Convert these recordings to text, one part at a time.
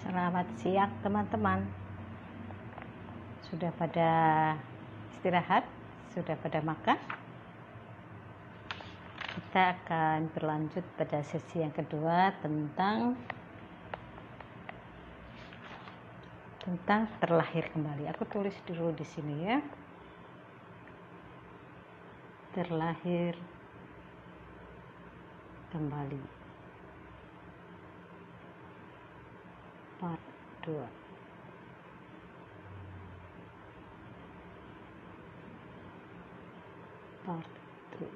Selamat siang teman-teman. Sudah pada istirahat? Sudah pada makan? Kita akan berlanjut pada sesi yang kedua tentang terlahir kembali. Aku tulis dulu di sini ya. Terlahir kembali. Part 2. Part 3.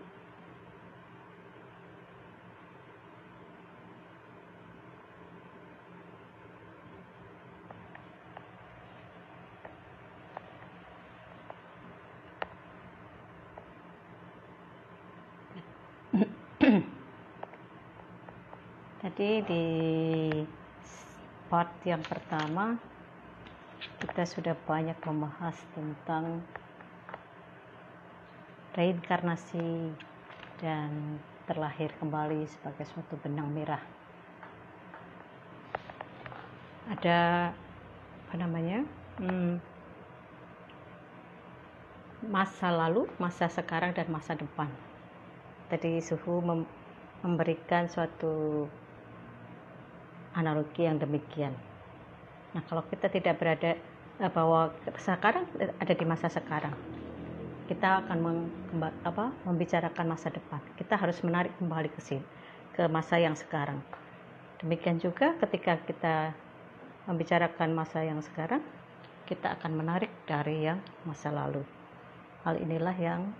Tadi di part yang pertama kita sudah banyak membahas tentang reinkarnasi dan terlahir kembali sebagai suatu benang merah. Ada masa lalu, masa sekarang, dan masa depan. Tadi Suhu memberikan suatu analogi yang demikian. Nah, kalau kita tidak berada bahwa sekarang ada di masa sekarang, kita akan membicarakan masa depan. Kita harus menarik kembali ke masa yang sekarang. Demikian juga ketika kita membicarakan masa yang sekarang, kita akan menarik dari yang masa lalu. Hal inilah yang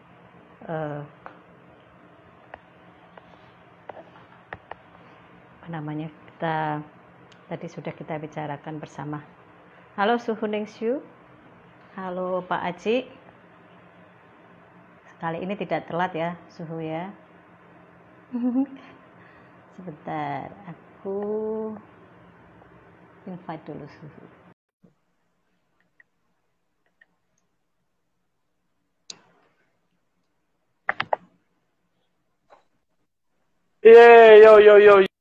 tadi sudah kita bicarakan bersama. Halo Suhu Ningshu, halo Pak Aji. Kali ini tidak telat ya Suhu ya. Sebentar, aku invite dulu Suhu.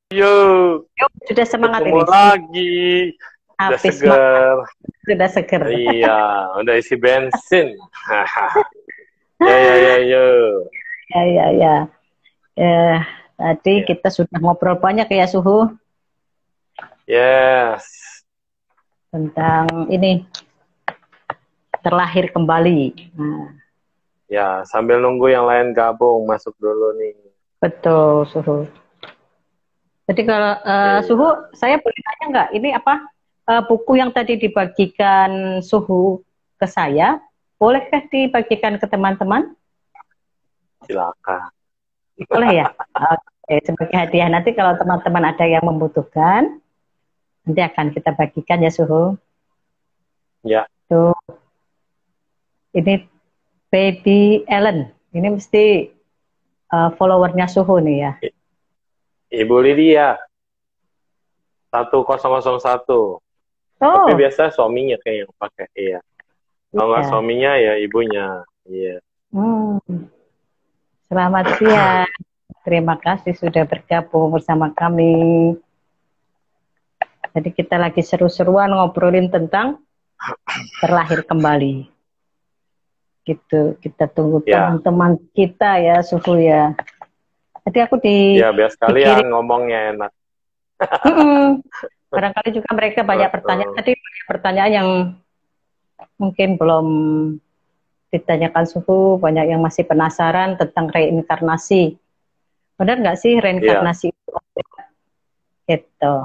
Yo, sudah semangat ketemu ini lagi. Udah habis seger. Sudah seger. Iya, udah isi bensin. Ya. Tadi kita sudah ngobrol banyak ya Suhu. Yes. Tentang ini terlahir kembali. Nah, Ya, sambil nunggu yang lain gabung, masuk dulu nih. betul Suhu. Jadi kalau Suhu, saya boleh tanya nggak? Ini apa buku yang tadi dibagikan Suhu ke saya, bolehkah dibagikan ke teman-teman? Silakan. Boleh ya? Oke, sebagai hadiah nanti kalau teman-teman ada yang membutuhkan, nanti akan kita bagikan ya Suhu. Ya. Tuh. Ini Baby Ellen. Ini mesti followernya Suhu nih ya. Ibu Lydia 1001. Tapi biasa suaminya kayak yang pakai. Iya. Kalau nggak suaminya ya ibunya. Iya. Selamat siang. Terima kasih sudah bergabung bersama kami. Jadi kita lagi seru-seruan ngobrolin tentang terlahir kembali. Gitu. Kita tunggu teman-teman kita ya Suhu ya. Tadi aku ya biar sekalian ngomongnya enak. Barangkali juga mereka banyak pertanyaan. Tadi banyak pertanyaan yang mungkin belum ditanyakan Suhu, banyak yang masih penasaran tentang reinkarnasi. Benar nggak sih reinkarnasi itu? Gitu.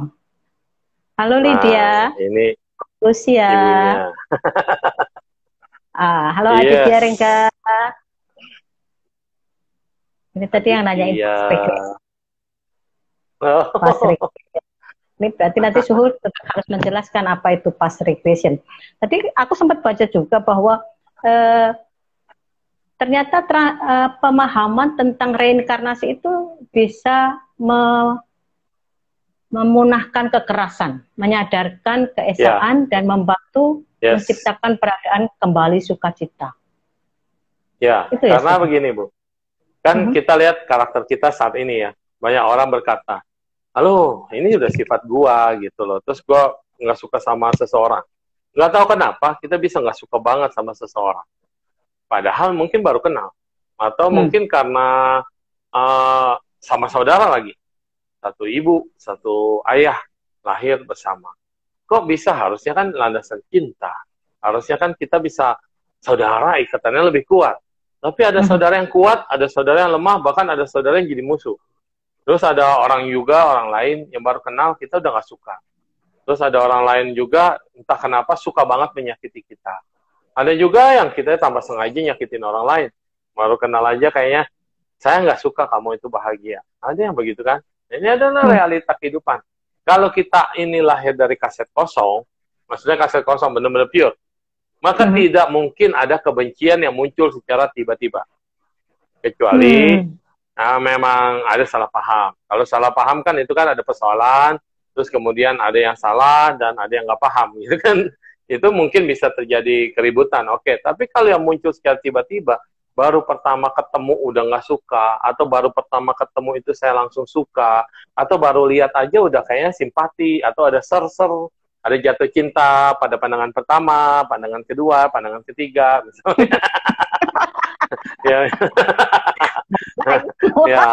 Halo Lydia. Ini Lucia. Ibunya. Halo Aditya Rengga. Ini tadi yang nanyain past regression. Ini berarti nanti Suhu tetap harus menjelaskan apa itu past regression. Tadi aku sempat baca juga bahwa ternyata pemahaman tentang reinkarnasi itu bisa memunahkan kekerasan, menyadarkan keesaan dan membantu menciptakan keadaan kembali sukacita. Ya, itu karena begini Bu. Kan kita lihat karakter kita saat ini ya. Banyak orang berkata, halo, ini udah sifat gua gitu loh. Terus gua nggak suka sama seseorang. Nggak tahu kenapa kita bisa nggak suka banget sama seseorang. Padahal mungkin baru kenal. Atau mungkin karena sama saudara lagi. Satu ibu, satu ayah lahir bersama. Kok bisa? Harusnya kan landasan cinta. Harusnya kan kita bisa saudara, ikatannya lebih kuat. Tapi ada saudara yang kuat, ada saudara yang lemah, bahkan ada saudara yang jadi musuh. Terus ada orang juga, orang lain yang baru kenal, kita udah nggak suka. Terus ada orang lain juga, entah kenapa suka banget menyakiti kita. Ada juga yang kita tambah sengaja nyakitin orang lain. Baru kenal aja kayaknya, saya nggak suka kamu itu bahagia. Ada yang begitu kan? Ini adalah realita kehidupan. Kalau kita ini lahir dari kaset kosong, maksudnya kaset kosong benar-benar pure, maka tidak mungkin ada kebencian yang muncul secara tiba-tiba. Kecuali memang ada salah paham. Kalau salah paham kan itu kan ada persoalan, terus kemudian ada yang salah dan ada yang nggak paham, gitu kan? Itu mungkin bisa terjadi keributan. Oke, tapi kalau yang muncul secara tiba-tiba, baru pertama ketemu udah nggak suka, atau baru pertama ketemu itu saya langsung suka, atau baru lihat aja udah kayaknya simpati, atau ada ser-ser, ada jatuh cinta pada pandangan pertama, pandangan kedua, pandangan ketiga, misalnya. Ya, ya,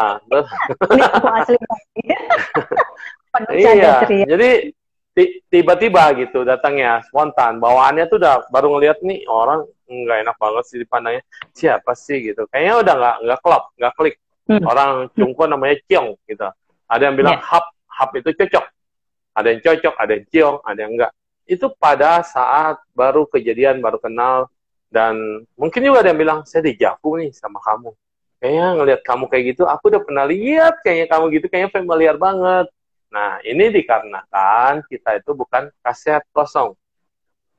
iya. Jadi tiba-tiba gitu datangnya spontan, bawaannya tuh udah baru ngeliat nih orang nggak enak banget sih dipandangnya, siapa sih gitu, kayaknya udah nggak klop, nggak klik. Orang Cungko namanya Ciong gitu. Ada yang bilang hap itu cocok. Ada yang cocok, ada yang ciong, ada yang enggak. Itu pada saat baru kejadian, baru kenal, dan mungkin juga ada yang bilang, saya dijapu nih sama kamu. Kayaknya ngelihat kamu kayak gitu, aku udah pernah lihat kayaknya kamu gitu, kayaknya familiar banget. Nah, ini dikarenakan kita itu bukan kaset kosong.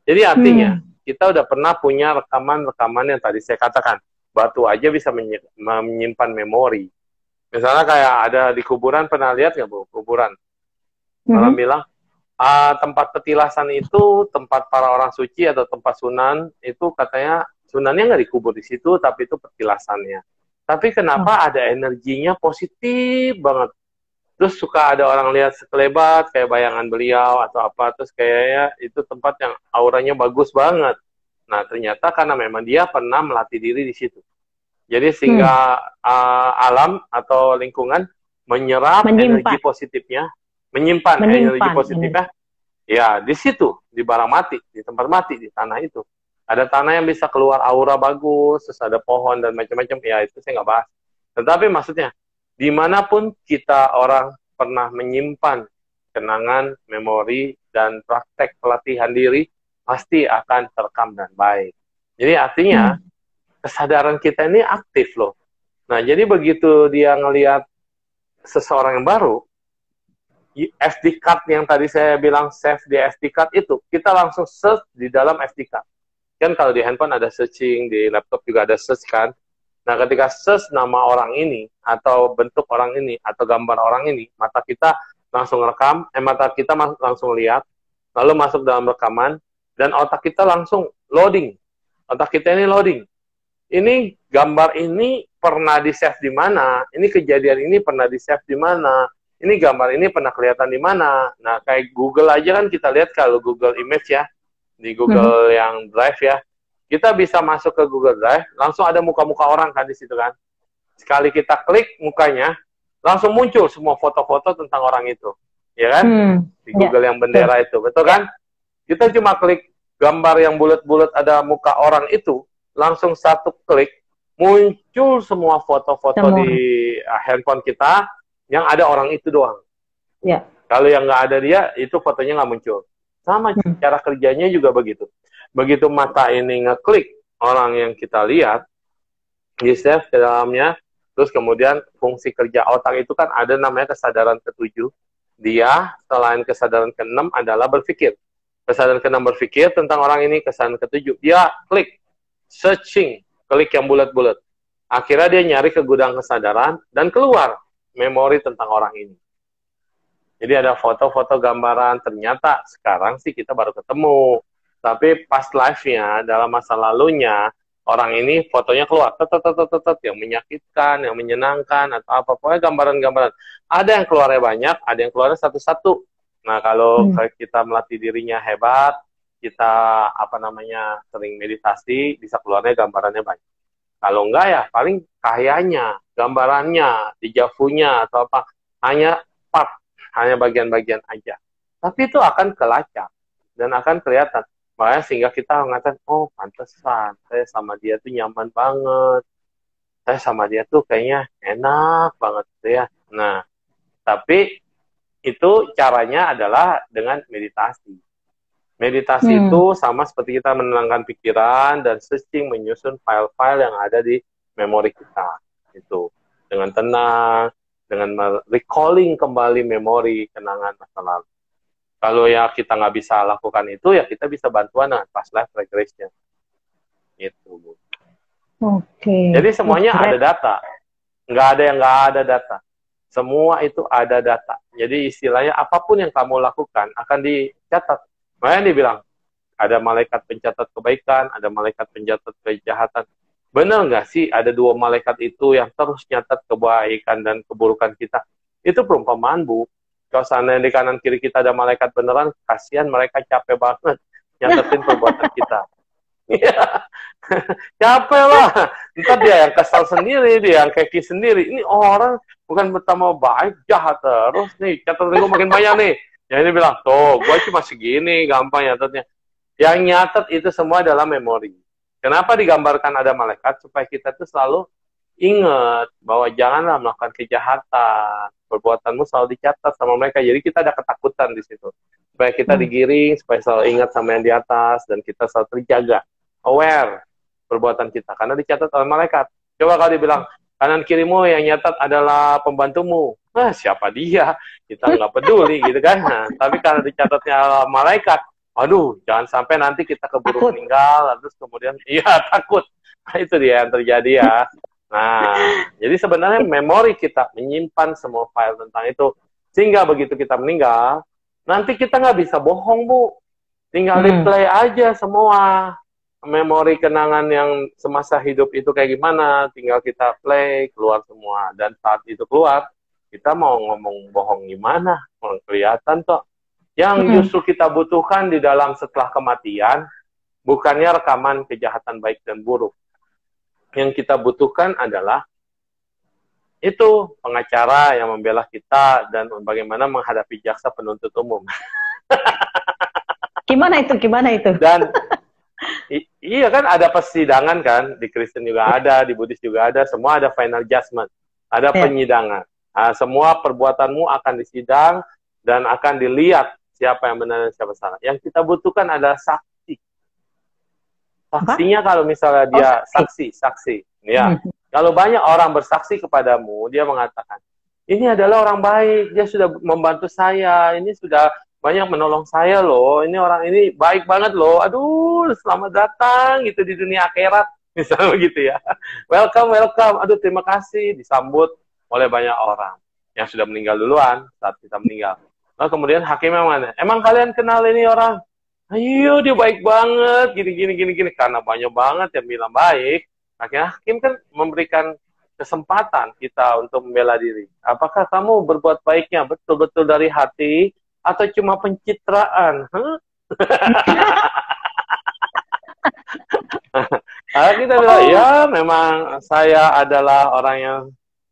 Jadi artinya, kita udah pernah punya rekaman-rekaman yang tadi saya katakan. Batu aja bisa menyimpan memori. Misalnya kayak ada di kuburan, pernah lihat nggak, Bu? Kuburan. Orang bilang, tempat petilasan itu tempat para orang suci atau tempat sunan, itu katanya sunannya nggak dikubur di situ, tapi itu petilasannya. Tapi kenapa ada energinya positif banget? Terus suka ada orang lihat sekelebat, kayak bayangan beliau atau apa, terus kayaknya itu tempat yang auranya bagus banget. Nah, ternyata karena memang dia pernah melatih diri di situ. Jadi sehingga alam atau lingkungan menyerap energi positifnya, menyimpan energi positifnya, ya di situ, di barang mati, di tempat mati, di tanah itu. Ada tanah yang bisa keluar aura bagus, terus ada pohon dan macam-macam, ya itu saya nggak bahas. Tetapi maksudnya, dimanapun kita orang pernah menyimpan kenangan, memori, dan praktek pelatihan diri, pasti akan terekam dan baik. Jadi artinya, kesadaran kita ini aktif loh. Nah, jadi begitu dia ngelihat seseorang yang baru, SD card yang tadi saya bilang save di SD card itu, kita langsung search di dalam SD card. Kan kalau di handphone ada searching, di laptop juga ada search kan. Nah, ketika search nama orang ini, atau bentuk orang ini, atau gambar orang ini, mata kita langsung rekam, mata kita langsung lihat, lalu masuk dalam rekaman, dan otak kita langsung loading. Otak kita ini loading. Ini gambar ini pernah di-save di mana, ini kejadian ini pernah di-save di mana, ini gambar ini pernah kelihatan di mana. Nah, kayak Google aja kan kita lihat kalau Google Image ya, di Google yang Drive ya, kita bisa masuk ke Google Drive, langsung ada muka-muka orang kan di situ kan. Sekali kita klik mukanya, langsung muncul semua foto-foto tentang orang itu. Ya kan? Di Google yang bendera itu, betul kan? Kita cuma klik gambar yang bulat-bulat ada muka orang itu, langsung satu klik, muncul semua foto-foto di handphone kita, yang ada orang itu doang. Ya. Kalau yang nggak ada dia, itu fotonya nggak muncul. Sama cara kerjanya juga begitu. Begitu mata ini ngeklik orang yang kita lihat, di-save ke dalamnya, terus kemudian fungsi kerja otak itu kan ada namanya kesadaran ke-7. Dia, selain kesadaran ke-6 adalah berpikir. Kesadaran ke-6 berpikir tentang orang ini, kesadaran ke-7. Dia klik, searching, klik yang bulat-bulat. Akhirnya dia nyari ke gudang kesadaran, dan keluar memori tentang orang ini. Jadi ada foto-foto gambaran, ternyata sekarang sih kita baru ketemu. Tapi pas live-nya, dalam masa lalunya, orang ini fotonya keluar, yang menyakitkan, yang menyenangkan, atau apa, pokoknya gambaran-gambaran. Ada yang keluarnya banyak, ada yang keluarnya satu-satu. Nah, kalau kita melatih dirinya hebat, kita sering meditasi, bisa keluarnya gambarannya banyak. Kalau enggak ya paling kahyanya, gambarannya, dijavunya atau apa, hanya part, hanya bagian-bagian aja. Tapi itu akan kelacak dan akan kelihatan. Makanya sehingga kita mengatakan, oh pantesan, saya sama dia tuh nyaman banget. Saya sama dia tuh kayaknya enak banget ya. Nah, tapi itu caranya adalah dengan meditasi. Meditasi itu sama seperti kita menenangkan pikiran dan searching menyusun file-file yang ada di memori kita. Itu dengan tenang, dengan recalling kembali memori kenangan masa lalu. Kalau ya kita nggak bisa lakukan itu, ya kita bisa bantuan dengan past life regression. Itu. Oke. Jadi semuanya ada data. Nggak ada yang nggak ada data. Semua itu ada data. Jadi istilahnya apapun yang kamu lakukan akan dicatat. Makanya dibilang, ada malaikat pencatat kebaikan, ada malaikat pencatat kejahatan. Benar nggak sih ada 2 malaikat itu yang terus nyatat kebaikan dan keburukan kita? Itu perumpamaan, Bu. Kalau seandainya di kanan kiri kita ada malaikat beneran, kasihan mereka capek banget nyatetin perbuatan kita. Capek lah. Ntar dia yang kesal sendiri, dia yang keki sendiri. Ini orang bukan pertama baik, jahat terus nih. Catatan gue makin banyak nih. Yang ini bilang, tuh, gue cuma segini, gampang nyatetnya. Yang nyatet itu semua adalah memori. Kenapa digambarkan ada malaikat? Supaya kita tuh selalu ingat bahwa janganlah melakukan kejahatan. Perbuatanmu selalu dicatat sama mereka. Jadi kita ada ketakutan di situ. Supaya kita digiring, supaya selalu ingat sama yang di atas, dan kita selalu terjaga. Aware perbuatan kita. Karena dicatat oleh malaikat. Coba kalau dibilang, kanan kirimu yang nyatat adalah pembantumu. Nah, siapa dia? Kita nggak peduli gitu kan. Nah, tapi karena dicatatnya malaikat, aduh, jangan sampai nanti kita keburu meninggal, terus kemudian, iya takut. Nah, itu dia yang terjadi ya. Nah, jadi sebenarnya memori kita menyimpan semua file tentang itu. Sehingga begitu kita meninggal, nanti kita nggak bisa bohong, Bu. Tinggal replay aja semua. Memori kenangan yang semasa hidup itu kayak gimana, tinggal kita play, keluar semua. Dan saat itu keluar, kita mau ngomong bohong gimana? Kelihatan toh. Yang justru kita butuhkan di dalam setelah kematian, bukannya rekaman kejahatan baik dan buruk. Yang kita butuhkan adalah itu pengacara yang membela kita dan bagaimana menghadapi jaksa penuntut umum. Gimana itu? Dan iya kan ada persidangan kan, di Kristen juga ada, di Buddhis juga ada, semua ada final judgment, ada penyidangan. Nah, semua perbuatanmu akan disidang dan akan dilihat siapa yang benar dan siapa salah. Yang kita butuhkan adalah saksi. Saksinya kalau misalnya dia saksi. Ya. Kalau banyak orang bersaksi kepadamu, dia mengatakan, ini adalah orang baik, dia sudah membantu saya, ini sudah banyak menolong saya loh, ini orang ini baik banget loh, aduh selamat datang gitu di dunia akhirat, misalnya begitu ya. Welcome, aduh terima kasih, disambut oleh banyak orang yang sudah meninggal duluan saat kita meninggal. Lalu kemudian hakimnya mana? Emang kalian kenal ini orang? Ayo dia baik banget, gini. Karena banyak banget yang bilang baik, akhirnya hakim kan memberikan kesempatan kita untuk membela diri. Apakah kamu berbuat baiknya betul-betul dari hati atau cuma pencitraan? Nah, kita bilang, ya memang saya adalah orang yang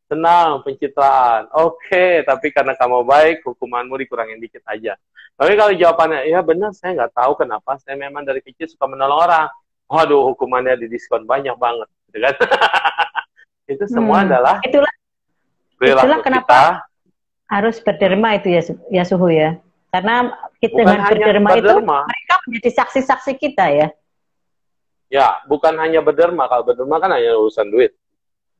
senang pencitraan. Oke, tapi karena kamu baik, hukumanmu dikurangin dikit aja. Tapi kalau jawabannya, ya benar, saya nggak tahu kenapa, saya memang dari kecil suka menolong orang. Waduh, hukumannya didiskon banyak banget. Gitu kan? Itu semua adalah itulah kenapa kita harus berderma itu ya Suhu ya. Karena kita dengan berderma itu, mereka menjadi saksi-saksi kita ya. Ya, bukan hanya berderma. Kalau berderma kan hanya urusan duit.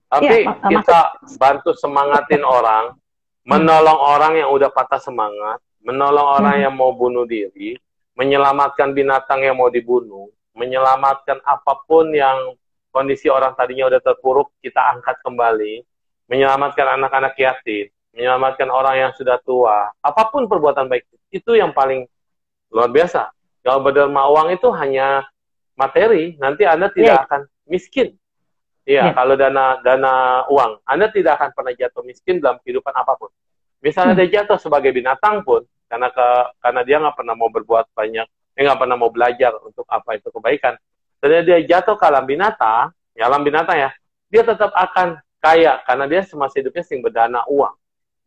Tapi ya, kita bantu semangatin orang, menolong orang yang udah patah semangat, menolong orang yang mau bunuh diri, menyelamatkan binatang yang mau dibunuh, menyelamatkan apapun yang kondisi orang tadinya udah terpuruk, kita angkat kembali, menyelamatkan anak-anak yatim, menyelamatkan orang yang sudah tua, apapun perbuatan baik, itu yang paling luar biasa. Kalau berderma uang itu hanya materi, nanti Anda tidak akan miskin. Iya, kalau dana uang, Anda tidak akan pernah jatuh miskin dalam kehidupan apapun. Misalnya dia jatuh sebagai binatang pun, karena dia nggak pernah mau berbuat banyak, nggak pernah mau belajar untuk apa itu kebaikan. Setelah dia jatuh ke alam binatang ya, dia tetap akan kaya karena dia semasa hidupnya sering berdana uang.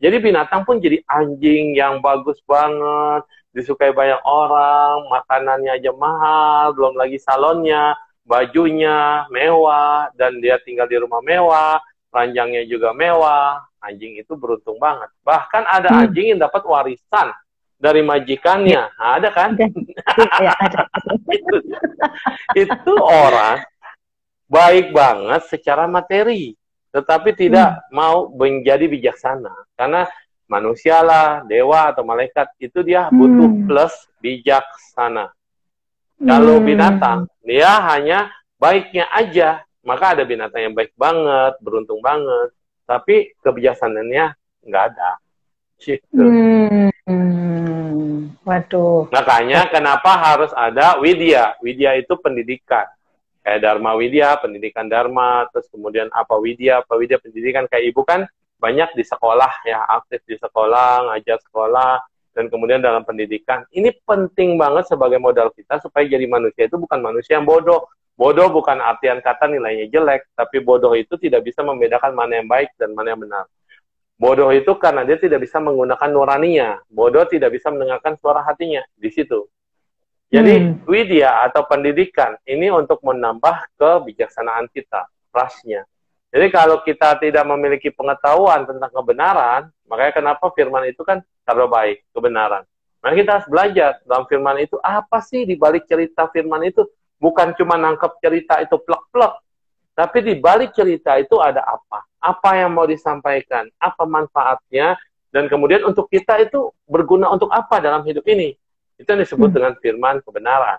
Jadi binatang pun jadi anjing yang bagus banget, disukai banyak orang, makanannya aja mahal, belum lagi salonnya, bajunya mewah, dan dia tinggal di rumah mewah, ranjangnya juga mewah. Anjing itu beruntung banget. Bahkan ada anjing yang dapat warisan dari majikannya. Nah, ada kan? Ya, ada. Itu orang baik banget secara materi, tetapi tidak mau menjadi bijaksana. Karena manusia lah, dewa atau malaikat, itu dia butuh plus bijaksana. Kalau binatang, dia hanya baiknya aja. Maka ada binatang yang baik banget, beruntung banget, tapi kebijaksanaannya nggak ada. Gitu. Waduh. Makanya kenapa harus ada widya? Widya itu pendidikan. Kayak Dharma Widya, pendidikan Dharma, terus kemudian apa Widya pendidikan. Kayak ibu kan banyak di sekolah ya, aktif di sekolah, ngajar sekolah, dan kemudian dalam pendidikan. Ini penting banget sebagai modal kita supaya jadi manusia itu bukan manusia yang bodoh. Bodoh bukan artian kata nilainya jelek, tapi bodoh itu tidak bisa membedakan mana yang baik dan mana yang benar. Bodoh itu karena dia tidak bisa menggunakan nuraninya. Bodoh tidak bisa mendengarkan suara hatinya. Di situ. Jadi, widya atau pendidikan ini untuk menambah kebijaksanaan kita, rasnya. Jadi kalau kita tidak memiliki pengetahuan tentang kebenaran, makanya kenapa firman itu kan kabar baik, kebenaran. Nah, kita harus belajar dalam firman itu, apa sih di balik cerita firman itu? Bukan cuma nangkep cerita itu plek-plek, tapi di balik cerita itu ada apa? Apa yang mau disampaikan? Apa manfaatnya? Dan kemudian untuk kita itu berguna untuk apa dalam hidup ini? Itu yang disebut dengan firman kebenaran.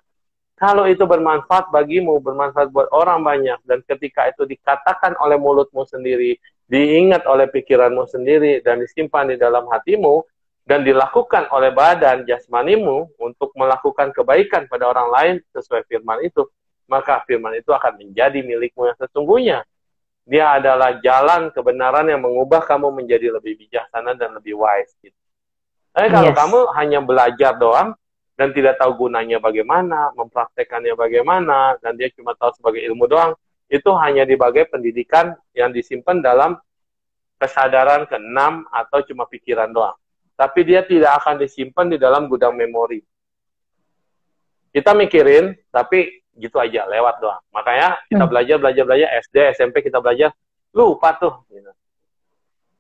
Kalau itu bermanfaat bagimu, bermanfaat buat orang banyak, dan ketika itu dikatakan oleh mulutmu sendiri, diingat oleh pikiranmu sendiri, dan disimpan di dalam hatimu, dan dilakukan oleh badan jasmanimu untuk melakukan kebaikan pada orang lain sesuai firman itu, maka firman itu akan menjadi milikmu yang sesungguhnya. Dia adalah jalan kebenaran yang mengubah kamu menjadi lebih bijaksana dan lebih wise. Gitu. Tapi kalau kamu hanya belajar doang, dan tidak tahu gunanya bagaimana, mempraktekannya bagaimana, dan dia cuma tahu sebagai ilmu doang, itu hanya dibagai pendidikan yang disimpan dalam kesadaran keenam atau cuma pikiran doang. Tapi dia tidak akan disimpan di dalam gudang memori. Kita mikirin, tapi gitu aja, lewat doang. Makanya kita belajar, SD, SMP kita belajar, lupa tuh. Gitu.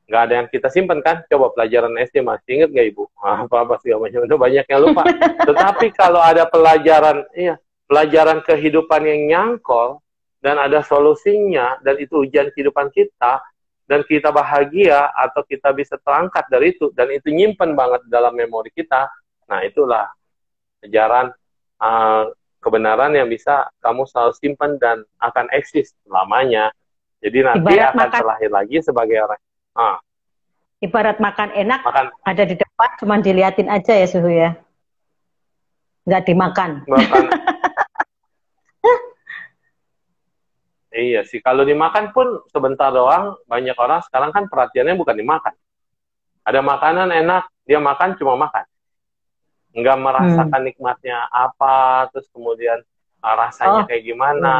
Nggak ada yang kita simpan kan? Coba pelajaran SD masih ingat nggak Ibu? Apa-apa sih, itu banyak yang lupa. Tetapi kalau ada pelajaran kehidupan yang nyangkol, dan ada solusinya, dan itu ujian kehidupan kita, dan kita bahagia, atau kita bisa terangkat dari itu, dan itu nyimpen banget dalam memori kita, nah itulah ajaran kebenaran yang bisa kamu selalu simpan dan akan eksis selamanya. Jadi nanti akan terlahir lagi sebagai orang. Ibarat makan enak, ada di depan, cuma diliatin aja ya Suhu ya, nggak dimakan. Iya sih, kalau dimakan pun sebentar doang. Banyak orang sekarang kan perhatiannya bukan dimakan. Ada makanan enak, dia makan cuma makan, nggak merasakan nikmatnya apa, terus kemudian rasanya kayak gimana,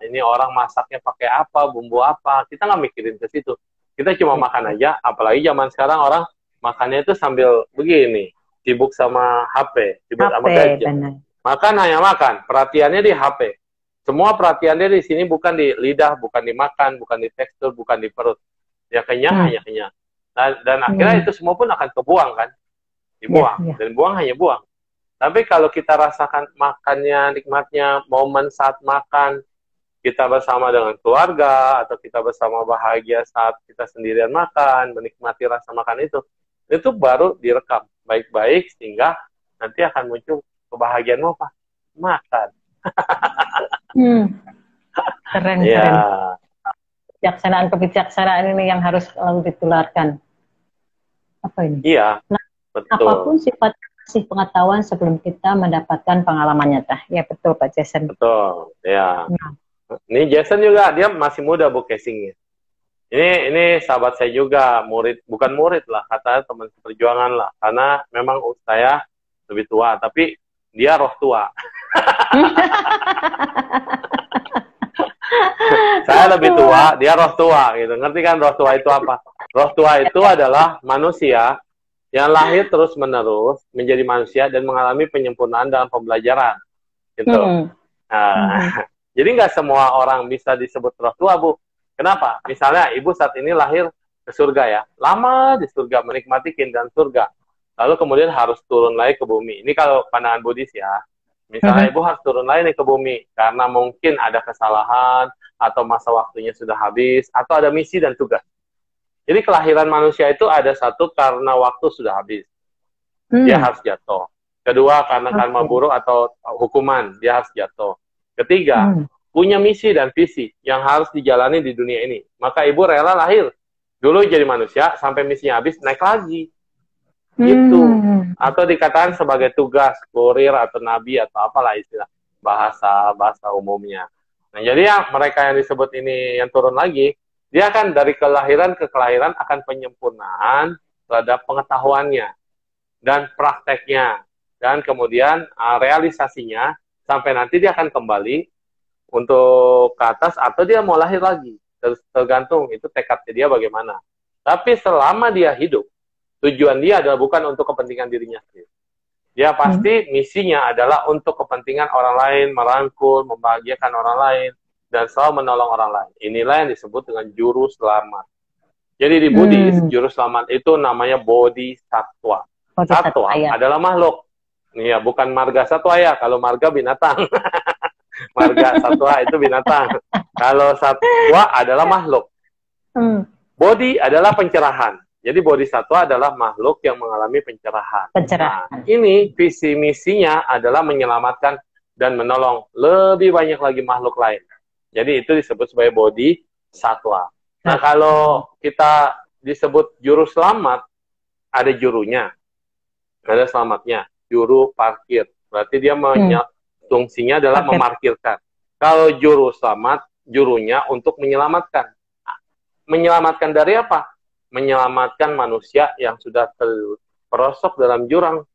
ini orang masaknya pakai apa, bumbu apa, kita nggak mikirin ke situ. Kita cuma makan aja, apalagi zaman sekarang orang makannya itu sambil begini, sibuk sama HP, sibuk sama gadget. Makan hanya makan, perhatiannya di HP. Semua perhatiannya di sini bukan di lidah, bukan di makan, bukan di tekstur, bukan di perut. Ya kenyang, hanya kenyang. Dan akhirnya itu semua pun akan kebuang kan, dibuang, dan buang hanya buang. Tapi kalau kita rasakan makannya, nikmatnya, momen saat makan, kita bersama dengan keluarga, atau kita bersama bahagia saat kita sendirian makan, menikmati rasa makan itu baru direkam baik-baik, sehingga nanti akan muncul kebahagiaanmu apa? Makan. Keren. Kebijaksanaan ini yang harus selalu ditularkan. Apa ini? Iya, betul. Apapun sifat kasih pengetahuan sebelum kita mendapatkan pengalaman nyata. Ya betul Pak Jason. Betul, ya. Ini Jason juga, dia masih muda Bu casingnya. Ini sahabat saya juga, murid, bukan murid lah, kata teman perjuangan lah, karena memang saya lebih tua, tapi dia roh tua. Saya lebih tua, dia roh tua, gitu. Ngerti kan roh tua itu apa? Roh tua itu adalah manusia yang lahir terus-menerus menjadi manusia dan mengalami penyempurnaan dalam pembelajaran, gitu. Nah, jadi nggak semua orang bisa disebut roh tua, Bu. Kenapa? Misalnya ibu saat ini lahir ke surga ya, lama di surga menikmati keindahan surga, lalu kemudian harus turun lagi ke bumi. Ini kalau pandangan Buddhis ya. Misalnya ibu harus turun lagi nih ke bumi karena mungkin ada kesalahan atau masa waktunya sudah habis atau ada misi dan tugas. Jadi kelahiran manusia itu ada satu karena waktu sudah habis, dia harus jatuh. Kedua karena karma buruk atau hukuman, dia harus jatuh. Ketiga, punya misi dan visi yang harus dijalani di dunia ini. Maka ibu rela lahir dulu jadi manusia sampai misinya habis, naik lagi. Gitu. Atau dikatakan sebagai tugas, kurir atau nabi atau apalah istilah bahasa umumnya. Nah, jadi yang mereka yang disebut ini yang turun lagi, dia akan dari kelahiran ke kelahiran akan penyempurnaan terhadap pengetahuannya dan prakteknya. Dan kemudian realisasinya sampai nanti dia akan kembali untuk ke atas atau dia mau lahir lagi. Tergantung itu tekadnya dia bagaimana. Tapi selama dia hidup, tujuan dia adalah bukan untuk kepentingan dirinya sendiri. Dia pasti misinya adalah untuk kepentingan orang lain, merangkul, membahagiakan orang lain, dan selalu menolong orang lain. Inilah yang disebut dengan juru selamat. Jadi di Buddhis, juru selamat itu namanya bodhisattva. Satwa adalah makhluk. Ya, bukan marga satwa ya, kalau marga binatang. Marga satwa itu binatang. Kalau satwa adalah makhluk. Bodhi adalah pencerahan. Jadi bodhisattva adalah makhluk yang mengalami pencerahan. Nah, ini visi misinya adalah menyelamatkan dan menolong lebih banyak lagi makhluk lain. Jadi itu disebut sebagai bodhisattva. Nah, kalau kita disebut juru selamat, ada jurunya, ada selamatnya. Juru parkir. Berarti dia fungsinya adalah memarkirkan. Kalau juru selamat, jurunya untuk menyelamatkan. Menyelamatkan dari apa? Menyelamatkan manusia yang sudah terperosok dalam jurang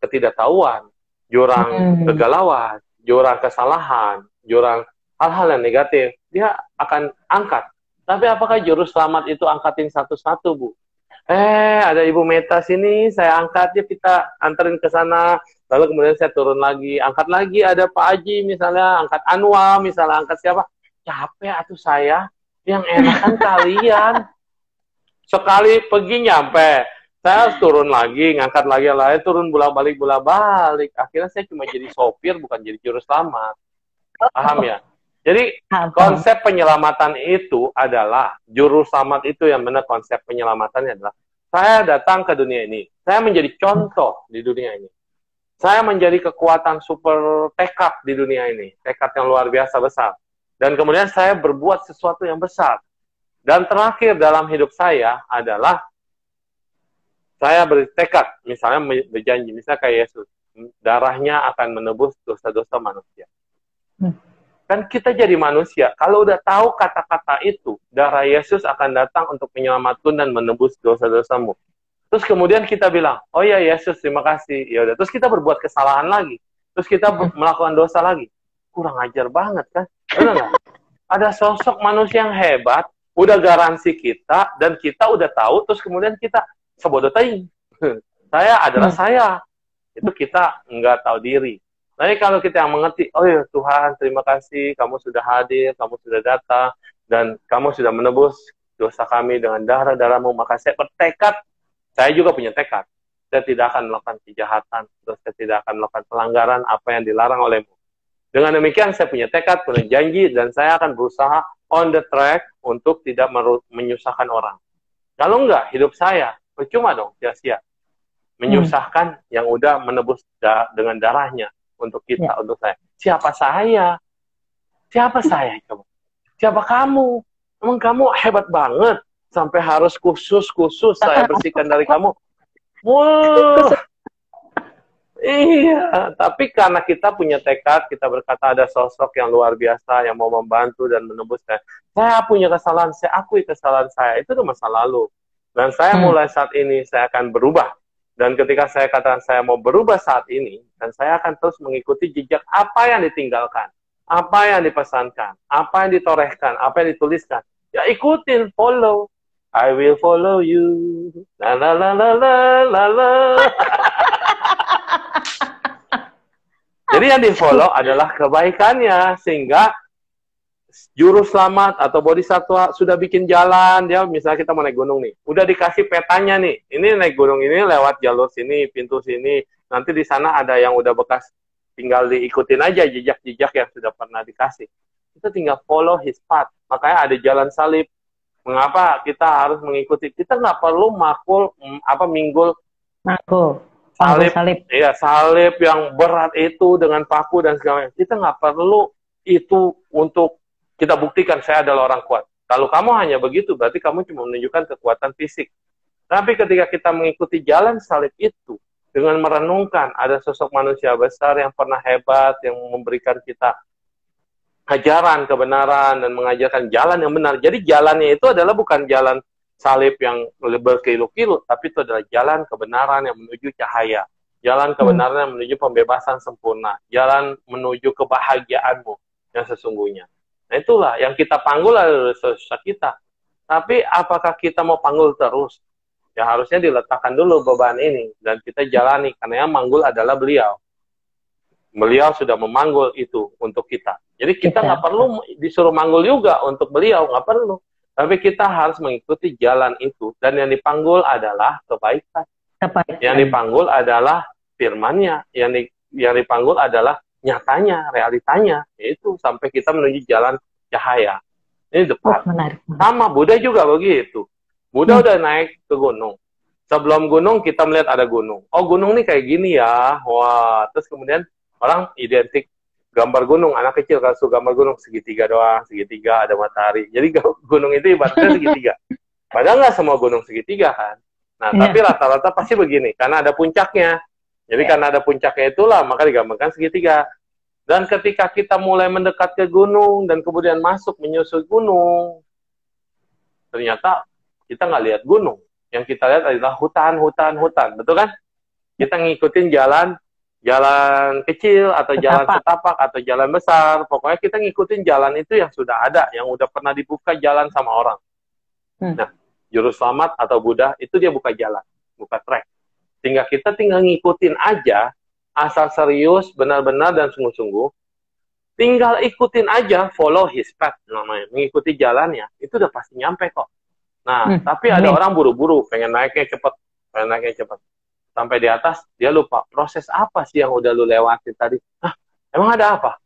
ketidaktahuan, jurang kegalauan, jurang kesalahan, jurang hal-hal yang negatif. Dia akan angkat. Tapi apakah juru selamat itu angkatin satu-satu, Bu? Ada Ibu Meta sini, saya angkat, ya kita anterin ke sana, lalu kemudian saya turun lagi, angkat lagi, ada Pak Haji misalnya, angkat Anwar misalnya, angkat siapa? Capek atuh saya, yang enakan kalian. Sekali pergi nyampe, saya harus turun lagi, ngangkat lagi yang lain, turun bolak-balik. Akhirnya saya cuma jadi sopir, bukan jadi juru selamat. Paham ya? Jadi konsep penyelamatan itu adalah, juru selamat itu yang benar konsep penyelamatannya adalah, saya datang ke dunia ini, saya menjadi contoh di dunia ini. Saya menjadi kekuatan super tekad di dunia ini, tekad yang luar biasa besar. Dan kemudian saya berbuat sesuatu yang besar. Dan terakhir dalam hidup saya adalah, saya bertekad, misalnya berjanji, misalnya kayak Yesus, darahnya akan menebus dosa-dosa manusia. Kan kita jadi manusia, kalau udah tahu kata-kata itu, darah Yesus akan datang untuk menyelamatkan dan menebus dosa-dosamu. Terus kemudian kita bilang, oh ya Yesus, terima kasih. Ya udah, terus kita berbuat kesalahan lagi. Terus kita melakukan dosa lagi. Kurang ajar banget kan? Benar nggak? Ada sosok manusia yang hebat, udah garansi kita, dan kita udah tahu, terus kemudian kita sebodoh teing. Saya adalah saya. Itu kita nggak tahu diri. Tapi kalau kita yang mengerti, oh ya Tuhan, terima kasih, kamu sudah hadir, kamu sudah datang, dan kamu sudah menebus dosa kami dengan darah-darahmu, maka saya bertekad, saya juga punya tekad, saya tidak akan melakukan kejahatan, terus saya tidak akan melakukan pelanggaran apa yang dilarang olehmu. Dengan demikian, saya punya tekad, punya janji, dan saya akan berusaha on the track untuk tidak menyusahkan orang. Kalau enggak, hidup saya, percuma dong, sia-sia. Menyusahkan yang udah menebus dengan darahnya, untuk kita, untuk saya. Siapa saya? Siapa saya? Coba. Siapa kamu? Emang kamu hebat banget sampai harus khusus saya bersihkan dari kamu. Wah. Iya, tapi karena kita punya tekad, kita berkata ada sosok yang luar biasa yang mau membantu dan menembus saya punya kesalahan, saya akui kesalahan saya, itu udah masa lalu. Dan saya mulai saat ini, saya akan berubah. Dan ketika saya katakan saya mau berubah saat ini, dan saya akan terus mengikuti jejak apa yang ditinggalkan, apa yang dipesankan, apa yang ditorehkan, apa yang dituliskan. Ya ikutin, follow. I will follow you. La la la la la la la. Jadi yang di-follow adalah kebaikannya, sehingga juru selamat atau bodhisattva sudah bikin jalan, dia misalnya kita mau naik gunung nih, udah dikasih petanya nih, ini naik gunung ini lewat jalur sini, pintu sini, nanti di sana ada yang udah bekas, tinggal diikutin aja jejak-jejak yang sudah pernah dikasih. Kita tinggal follow his path, makanya ada jalan salib. Mengapa kita harus mengikuti? Kita nggak perlu minggul salib. Iya, salib yang berat itu dengan paku dan segala macam. Kita nggak perlu itu untuk kita buktikan saya adalah orang kuat. Kalau kamu hanya begitu, berarti kamu cuma menunjukkan kekuatan fisik. Tapi ketika kita mengikuti jalan salib itu, dengan merenungkan ada sosok manusia besar yang pernah hebat, yang memberikan kita ajaran kebenaran dan mengajarkan jalan yang benar. Jadi jalannya itu adalah bukan jalan salib yang berkilu-kilu, tapi itu adalah jalan kebenaran yang menuju cahaya, jalan kebenaran yang menuju pembebasan sempurna, jalan menuju kebahagiaanmu yang sesungguhnya. Nah itulah yang kita panggul adalah sosok kita. Tapi apakah kita mau panggul terus? Ya harusnya diletakkan dulu beban ini dan kita jalani, karena yang manggul adalah beliau. Beliau sudah memanggul itu untuk kita. Jadi kita nggak perlu disuruh manggul juga untuk beliau, nggak perlu. Tapi kita harus mengikuti jalan itu. Dan yang dipanggul adalah kebaikan. Yang dipanggul adalah firman-Nya. Yang dipanggul adalah nyatanya, realitanya. Yaitu sampai kita menuju jalan cahaya. Ini depan. Sama, Buddha juga begitu. Buddha udah naik ke gunung. Sebelum gunung, kita melihat ada gunung. Oh, gunung ini kayak gini ya. Wah, terus kemudian orang identik gambar gunung, anak kecil kalau suka gambar gunung segitiga doang, segitiga ada matahari. Jadi gunung itu ibaratnya segitiga. Padahal nggak semua gunung segitiga kan. Nah, tapi rata-rata pasti begini, karena ada puncaknya. Jadi karena ada puncaknya itulah, maka digambarkan segitiga. Dan ketika kita mulai mendekat ke gunung, dan kemudian masuk menyusui gunung, ternyata kita nggak lihat gunung. Yang kita lihat adalah hutan. Betul kan? Kita ngikutin jalan kecil atau jalan setapak atau jalan besar, pokoknya kita ngikutin jalan itu yang sudah ada, yang udah pernah dibuka jalan sama orang. Nah, juru selamat atau Buddha itu dia buka jalan, buka track. Sehingga kita tinggal ngikutin aja, asal serius, benar-benar dan sungguh-sungguh, tinggal ikutin aja, follow his path namanya, mengikuti jalannya, itu udah pasti nyampe kok. Nah, tapi ada orang buru-buru, pengen naiknya cepet. Sampai di atas, dia lupa, proses apa sih yang udah lu lewati tadi? Hah, emang ada apa?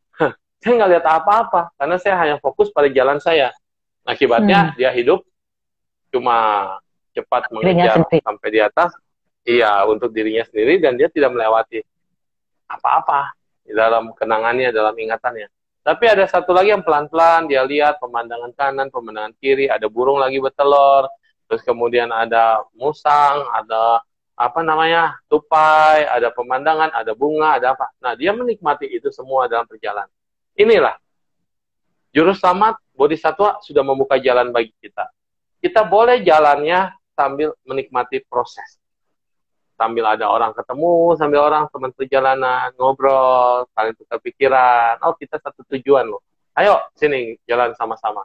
Saya nggak lihat apa-apa, karena saya hanya fokus pada jalan saya. Akibatnya, dia hidup cuma cepat mengejar sampai di atas, iya, untuk dirinya sendiri, dan dia tidak melewati apa-apa di dalam kenangannya, dalam ingatannya. Tapi ada satu lagi yang pelan-pelan, dia lihat pemandangan kanan, pemandangan kiri, ada burung lagi bertelur, terus kemudian ada musang, ada tupai, ada pemandangan, ada bunga, ada apa. Nah, dia menikmati itu semua dalam perjalanan. Inilah, juru selamat bodhisattva sudah membuka jalan bagi kita. Kita boleh jalannya sambil menikmati proses. Sambil ada orang ketemu, sambil orang teman perjalanan, ngobrol, saling tukar pikiran. Oh, kita satu tujuan loh. Ayo, sini, jalan sama-sama.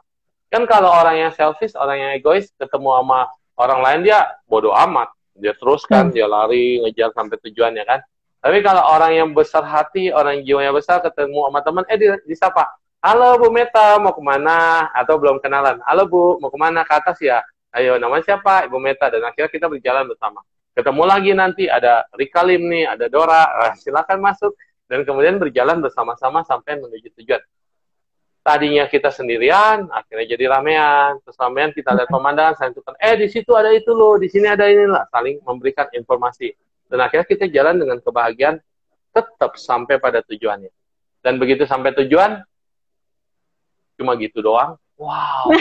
Kan kalau orang yang selfish, orang yang egois, ketemu sama orang lain, dia bodoh amat. Dia teruskan, dia lari, ngejar sampai tujuannya kan. Tapi kalau orang yang besar hati, orang yang jiwanya besar, ketemu sama teman, disapa. Halo Bu Meta, mau kemana? Atau belum kenalan. Halo Bu, mau kemana? Ke atas ya? Ayo, namanya siapa? Ibu Meta. Dan akhirnya kita berjalan bersama. Ketemu lagi nanti, ada Rika Lim nih, ada Dora. Silakan masuk. Dan kemudian berjalan bersama-sama sampai menuju tujuan. Tadinya kita sendirian, akhirnya jadi ramean. Terus ramean kita lihat pemandangan, saling tukar. Di situ ada itu loh, di sini ada ini lah. Saling memberikan informasi. Dan akhirnya kita jalan dengan kebahagiaan, tetap sampai pada tujuannya. Dan begitu sampai tujuan, cuma gitu doang. Wow,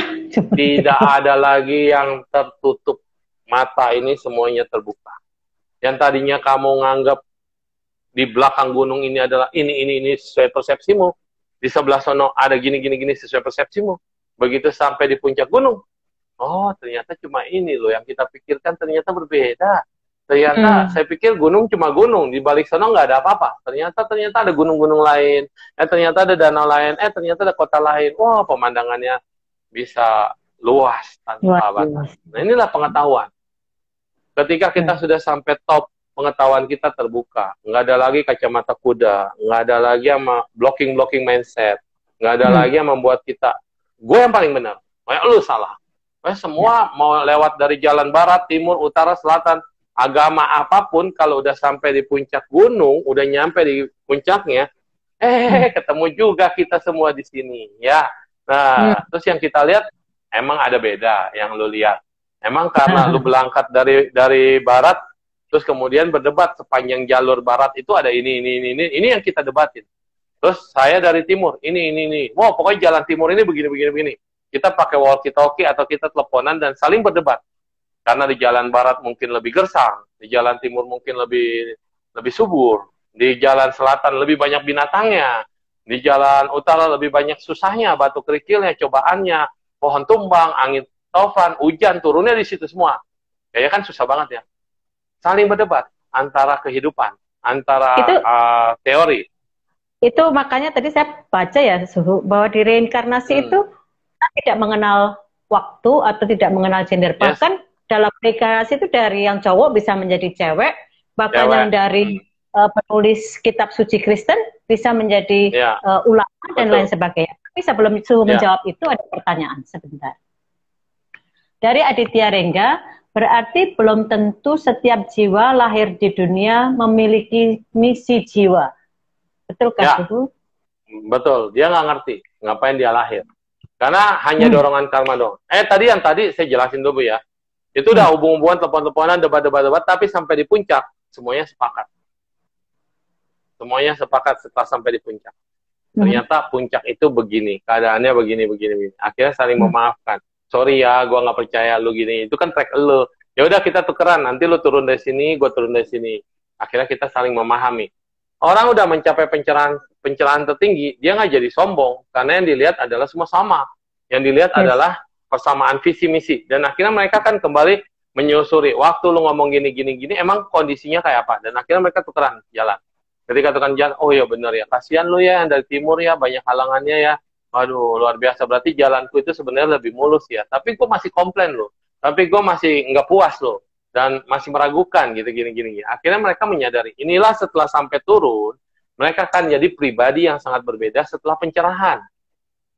tidak ada lagi yang tertutup. Mata ini semuanya terbuka. Yang tadinya kamu nganggap di belakang gunung ini adalah ini sesuai persepsimu, di sebelah sono ada gini sesuai persepsimu. Begitu sampai di puncak gunung, oh ternyata cuma ini loh yang kita pikirkan, ternyata berbeda. Ternyata saya pikir gunung cuma gunung, di balik sana nggak ada apa-apa. Ternyata ada gunung-gunung lain, ternyata ada danau lain, ternyata ada kota lain. Wah, pemandangannya bisa luas tanpa batas. Nah, inilah pengetahuan. Ketika kita sudah sampai top, pengetahuan kita terbuka. Nggak ada lagi kacamata kuda, nggak ada lagi sama blocking mindset, nggak ada lagi yang membuat kita, gue yang paling benar, kayak lu salah. Semua mau lewat dari jalan barat, timur, utara, selatan, agama apapun, kalau udah sampai di puncak gunung, udah nyampe di puncaknya, ketemu juga kita semua di sini, ya. Nah, terus yang kita lihat, emang ada beda yang lu lihat. Emang karena lu berangkat dari barat, terus kemudian berdebat sepanjang jalur barat itu ada ini yang kita debatin. Terus saya dari timur, ini. Wow, pokoknya jalan timur ini begini. Kita pakai walkie-talkie atau kita teleponan dan saling berdebat. Karena di jalan barat mungkin lebih gersang, di jalan timur mungkin lebih subur, di jalan selatan lebih banyak binatangnya, di jalan utara lebih banyak susahnya, batu kerikilnya, cobaannya, pohon tumbang, angin taufan, hujan turunnya di situ semua. Kayaknya kan susah banget ya. Saling berdebat antara kehidupan, antara teori. Itu makanya tadi saya baca ya, Suhu, bahwa di reinkarnasi itu tidak mengenal waktu atau tidak mengenal gender. Bahkan dalam reinkarnasi itu dari yang cowok bisa menjadi cewek, bahkan yang dari penulis kitab suci Kristen bisa menjadi ulama dan lain sebagainya. Tapi sebelum Suhu menjawab itu ada pertanyaan sebentar. Dari Aditya Rengga, berarti belum tentu setiap jiwa lahir di dunia memiliki misi jiwa. Betulkah Suhu? Betul, dia nggak ngerti ngapain dia lahir. Karena hanya dorongan karma dong. Tadi saya jelasin dulu ya. Itu udah hubung-hubungan, telepon-teleponan, debat, tapi sampai di puncak, semuanya sepakat. Semuanya sepakat setelah sampai di puncak. Ternyata puncak itu begini, keadaannya begini. Akhirnya saling memaafkan. Sorry ya, gue nggak percaya lu gini. Itu kan track lu. Ya udah kita tukeran. Nanti lu turun dari sini, gue turun dari sini. Akhirnya kita saling memahami. Orang udah mencapai pencerahan tertinggi, dia nggak jadi sombong. Karena yang dilihat adalah semua sama. Yang dilihat adalah persamaan visi misi. Dan akhirnya mereka kan kembali menyusuri. Waktu lu ngomong gini, emang kondisinya kayak apa? Dan akhirnya mereka tukeran jalan. Ketika tukeran jalan, oh ya bener ya, kasihan lu ya yang dari timur ya, banyak halangannya ya. Waduh, luar biasa. Berarti jalanku itu sebenarnya lebih mulus ya. Tapi gue masih komplain loh. Tapi gue masih nggak puas loh. Dan masih meragukan gitu, gini. Akhirnya mereka menyadari. Inilah setelah sampai turun, mereka akan jadi pribadi yang sangat berbeda setelah pencerahan.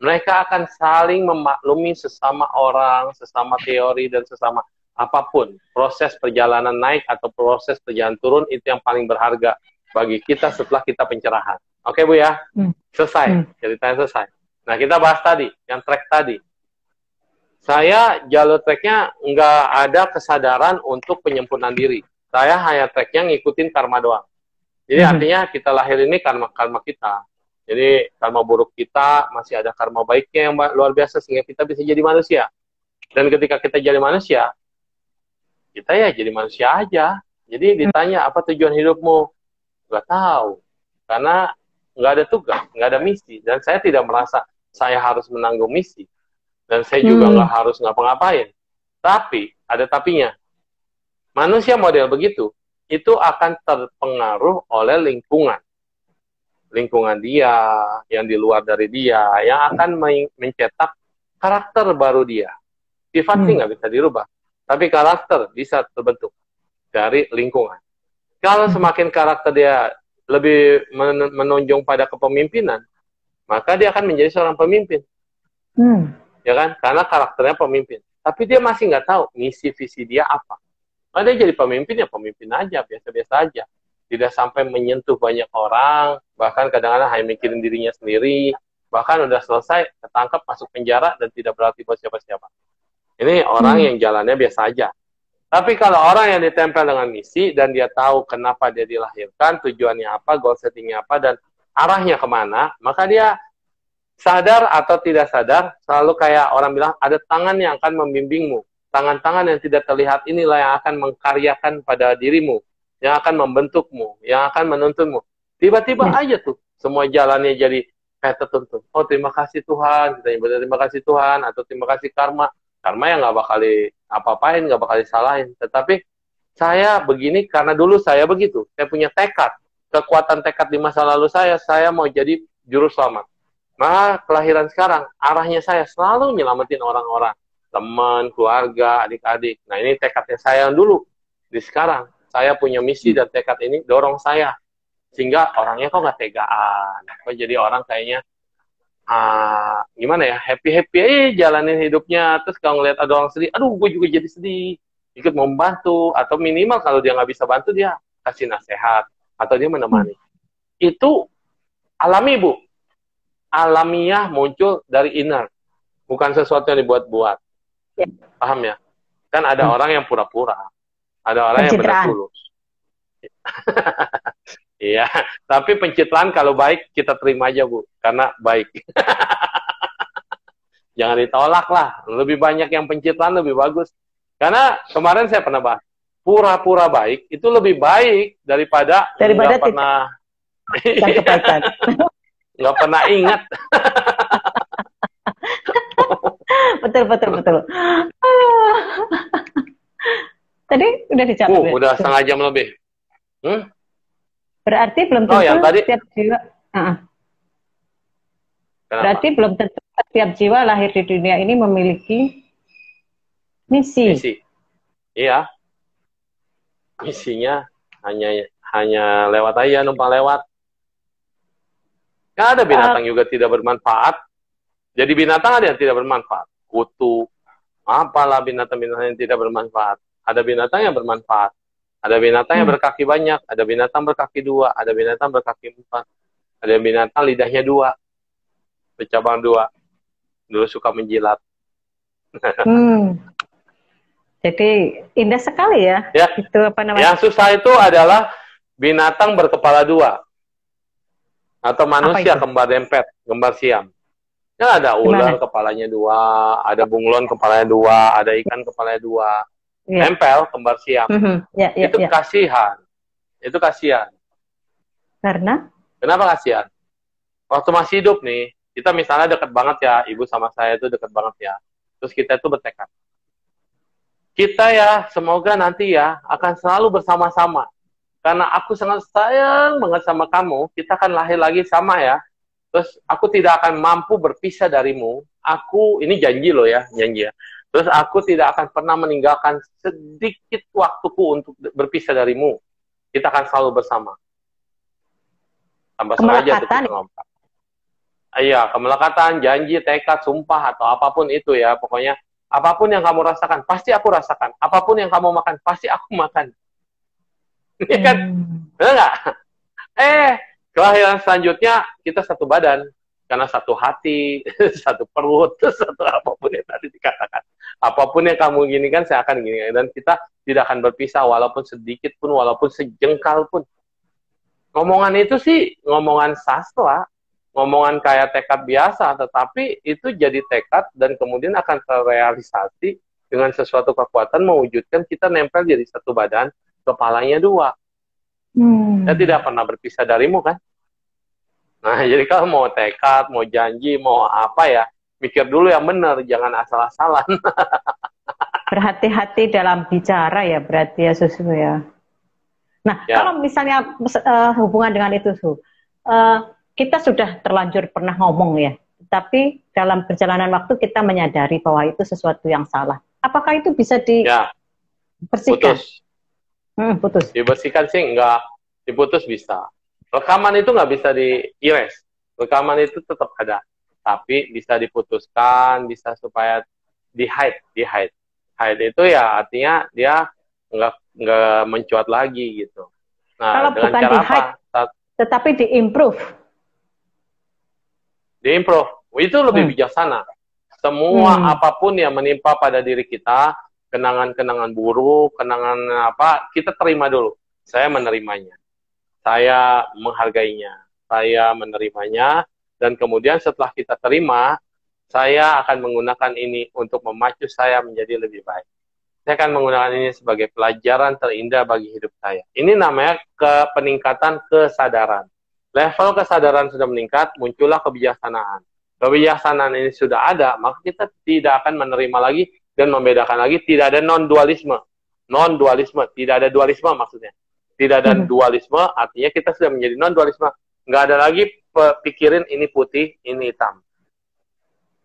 Mereka akan saling memaklumi sesama orang, sesama teori, dan sesama apapun. Proses perjalanan naik atau proses perjalanan turun itu yang paling berharga bagi kita setelah kita pencerahan. Oke Bu ya? Selesai. Ceritanya selesai. Nah kita bahas tadi, yang track tadi. Saya jalur tracknya nggak ada kesadaran untuk penyempurnaan diri. Saya hanya tracknya ngikutin karma doang. Jadi artinya kita lahir ini karma kita. Jadi karma buruk kita masih ada karma baiknya yang luar biasa sehingga kita bisa jadi manusia. Dan ketika kita jadi manusia, kita ya jadi manusia aja. Jadi ditanya apa tujuan hidupmu? Nggak tahu. Karena nggak ada tugas, nggak ada misi. Dan saya tidak merasa saya harus menanggung misi. Dan saya juga nggak harus ngapa-ngapain. Tapi, ada tapinya. Manusia model begitu, itu akan terpengaruh oleh lingkungan. Lingkungan dia, yang di luar dari dia, yang akan mencetak karakter baru dia. Sifatnya nggak bisa dirubah. Tapi karakter bisa terbentuk dari lingkungan. Kalau semakin karakter dia lebih menonjol pada kepemimpinan, maka dia akan menjadi seorang pemimpin. Ya kan? Karena karakternya pemimpin. Tapi dia masih nggak tahu misi visi dia apa. Nah, dia jadi pemimpin ya pemimpin aja, biasa-biasa aja. Tidak sampai menyentuh banyak orang, bahkan kadang-kadang hanya mikirin dirinya sendiri, bahkan udah selesai, ketangkep, masuk penjara, dan tidak berarti buat siapa-siapa. Ini orang yang jalannya biasa aja. Tapi kalau orang yang ditempel dengan misi, dan dia tahu kenapa dia dilahirkan, tujuannya apa, goal settingnya apa, dan arahnya kemana, maka dia sadar atau tidak sadar, selalu kayak orang bilang, ada tangan yang akan membimbingmu. Tangan-tangan yang tidak terlihat inilah yang akan mengkaryakan pada dirimu. yang akan membentukmu, yang akan menuntunmu. Tiba-tiba aja tuh, semua jalannya jadi kayak tertuntun. Oh, terima kasih Tuhan, kita ibadah terima kasih Tuhan, atau terima kasih karma. Karma yang nggak bakal apa-apain, nggak bakal disalahin. Tetapi saya begini karena dulu saya begitu. Saya punya tekad, kekuatan tekad di masa lalu saya mau jadi juru selamat. Maka kelahiran sekarang, arahnya saya selalu nyelamatin orang-orang. Teman, keluarga, adik-adik. Nah, ini tekadnya saya dulu. Di sekarang, saya punya misi dan tekad ini dorong saya. Sehingga orangnya kok nggak tegaan. Kok jadi orang kayaknya, gimana ya, happy-happy jalanin hidupnya. Terus kalau ngeliat ada orang sedih, aduh, gue juga jadi sedih. Ikut membantu. Atau minimal kalau dia nggak bisa bantu, dia kasih nasihat. Atau dia menemani. Itu alami, Bu. Alamiah muncul dari inner, bukan sesuatu yang dibuat-buat. Ya. Paham ya? Kan ada orang yang pura-pura, ada orang yang benar tulus. Iya, tapi pencitraan kalau baik kita terima aja, Bu, karena baik. Jangan ditolak lah, lebih banyak yang pencitraan lebih bagus. Karena kemarin saya pernah bahas, pura-pura baik itu lebih baik daripada nggak pernah kebaikan. Nggak pernah ingat. Betul. Tadi udah dijawab. Udah setengah jam lebih. Berarti belum tentu setiap jiwa. Berarti belum tentu setiap jiwa lahir di dunia ini memiliki misi. Iya. Misinya hanya lewat aja, numpang lewat. Nggak ada binatang juga tidak bermanfaat. Jadi binatang ada yang tidak bermanfaat. Kutu, apalah binatang-binatang yang tidak bermanfaat. Ada binatang yang bermanfaat. Ada binatang yang berkaki banyak. Ada binatang berkaki 2. Ada binatang berkaki 4. Ada binatang lidahnya 2. Bercabang 2. Dulu suka menjilat. Jadi indah sekali ya. Itu apa namanya? Yang susah itu adalah binatang berkepala 2. Atau manusia kembar dempet, kembar siam. Ya ada ular kepalanya 2, ada bunglon kepalanya 2, ada ikan kepalanya 2. Nempel kembar siam. Itu kasihan. Itu kasihan. Karena? Kenapa kasihan? Waktu masih hidup nih, kita misalnya dekat banget ya, ibu sama saya itu dekat banget ya. Terus kita itu bertekad. Kita ya, semoga nanti ya akan selalu bersama-sama. Karena aku sangat sayang banget sama kamu, kita akan lahir lagi sama ya. Terus aku tidak akan mampu berpisah darimu. Aku, ini janji loh ya, janji ya. Terus aku tidak akan pernah meninggalkan sedikit waktuku untuk berpisah darimu. Kita akan selalu bersama. Tambah sengaja tuh kita ngomong. Iya, kemelekatan, janji, tekad, sumpah, atau apapun itu ya. Pokoknya, apapun yang kamu rasakan, pasti aku rasakan. Apapun yang kamu makan, pasti aku makan. Iya kan? Benar nggak? Kelahiran selanjutnya kita satu badan. Karena satu hati, satu perut, satu apapun yang tadi dikatakan. Apapun yang kamu ginikan, saya akan gini. Dan kita tidak akan berpisah walaupun sedikit pun, walaupun sejengkal pun. Ngomongan itu sih, ngomongan sastra. Ngomongan kayak tekad biasa, tetapi itu jadi tekad dan kemudian akan terrealisasi dengan sesuatu kekuatan mewujudkan kita nempel jadi satu badan, kepalanya 2. Saya tidak pernah berpisah darimu kan? Nah, jadi kalau mau tekad, mau janji, mau apa ya, mikir dulu yang benar, jangan asal-asalan. Berhati-hati dalam bicara ya, berarti ya Susu ya. Nah, kalau misalnya hubungan dengan itu Su, kita sudah terlanjur pernah ngomong ya, tapi dalam perjalanan waktu kita menyadari bahwa itu sesuatu yang salah. Apakah itu bisa dibersihkan? Putus. Dibersihkan sih enggak, diputus bisa. Rekaman itu nggak bisa di-erase. Rekaman itu tetap ada, tapi bisa diputuskan, bisa supaya di-hide. Hide itu ya artinya dia nggak mencuat lagi gitu. Nah, kalau dengan bukan cara apa? Tetapi di-improve. Di-improve. Itu lebih bijaksana. Semua apapun yang menimpa pada diri kita, kenangan-kenangan buruk, kenangan apa, kita terima dulu. Saya menerimanya. Saya menghargainya. Saya menerimanya. Dan kemudian setelah kita terima, saya akan menggunakan ini untuk memacu saya menjadi lebih baik. Saya akan menggunakan ini sebagai pelajaran terindah bagi hidup saya. Ini namanya peningkatan kesadaran. Level kesadaran sudah meningkat, muncullah kebijaksanaan. Kebijaksanaan ini sudah ada, maka kita tidak akan menerima lagi dan membedakan lagi. Tidak ada non-dualisme. Non-dualisme, tidak ada dualisme maksudnya. Tidak ada dualisme, artinya kita sudah menjadi non-dualisme. Nggak ada lagi pikirin ini putih, ini hitam.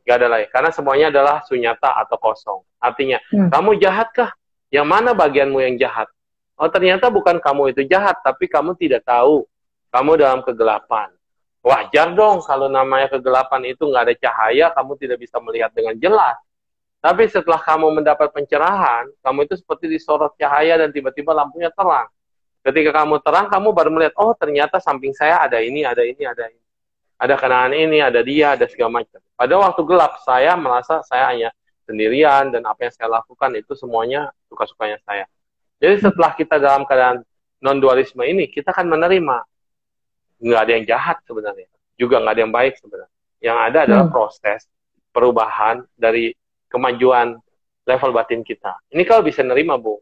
Nggak ada lagi, karena semuanya adalah sunyata atau kosong. Artinya, kamu jahatkah? Yang mana bagianmu yang jahat? Oh, ternyata bukan kamu itu jahat, tapi kamu tidak tahu. Kamu dalam kegelapan. Wajar dong kalau namanya kegelapan itu nggak ada cahaya, kamu tidak bisa melihat dengan jelas. Tapi setelah kamu mendapat pencerahan, kamu itu seperti disorot cahaya dan tiba-tiba lampunya terang. Ketika kamu terang, kamu baru melihat, oh ternyata samping saya ada ini, ada ini, ada ini. Ada kenangan ini, ada dia, ada segala macam. Pada waktu gelap, saya merasa saya hanya sendirian, dan apa yang saya lakukan itu semuanya suka-sukanya saya. Jadi setelah kita dalam keadaan non-dualisme ini, kita akan menerima. Nggak ada yang jahat sebenarnya. Juga nggak ada yang baik sebenarnya. Yang ada adalah proses perubahan dari kemajuan level batin kita. Ini kalau bisa nerima, Bu.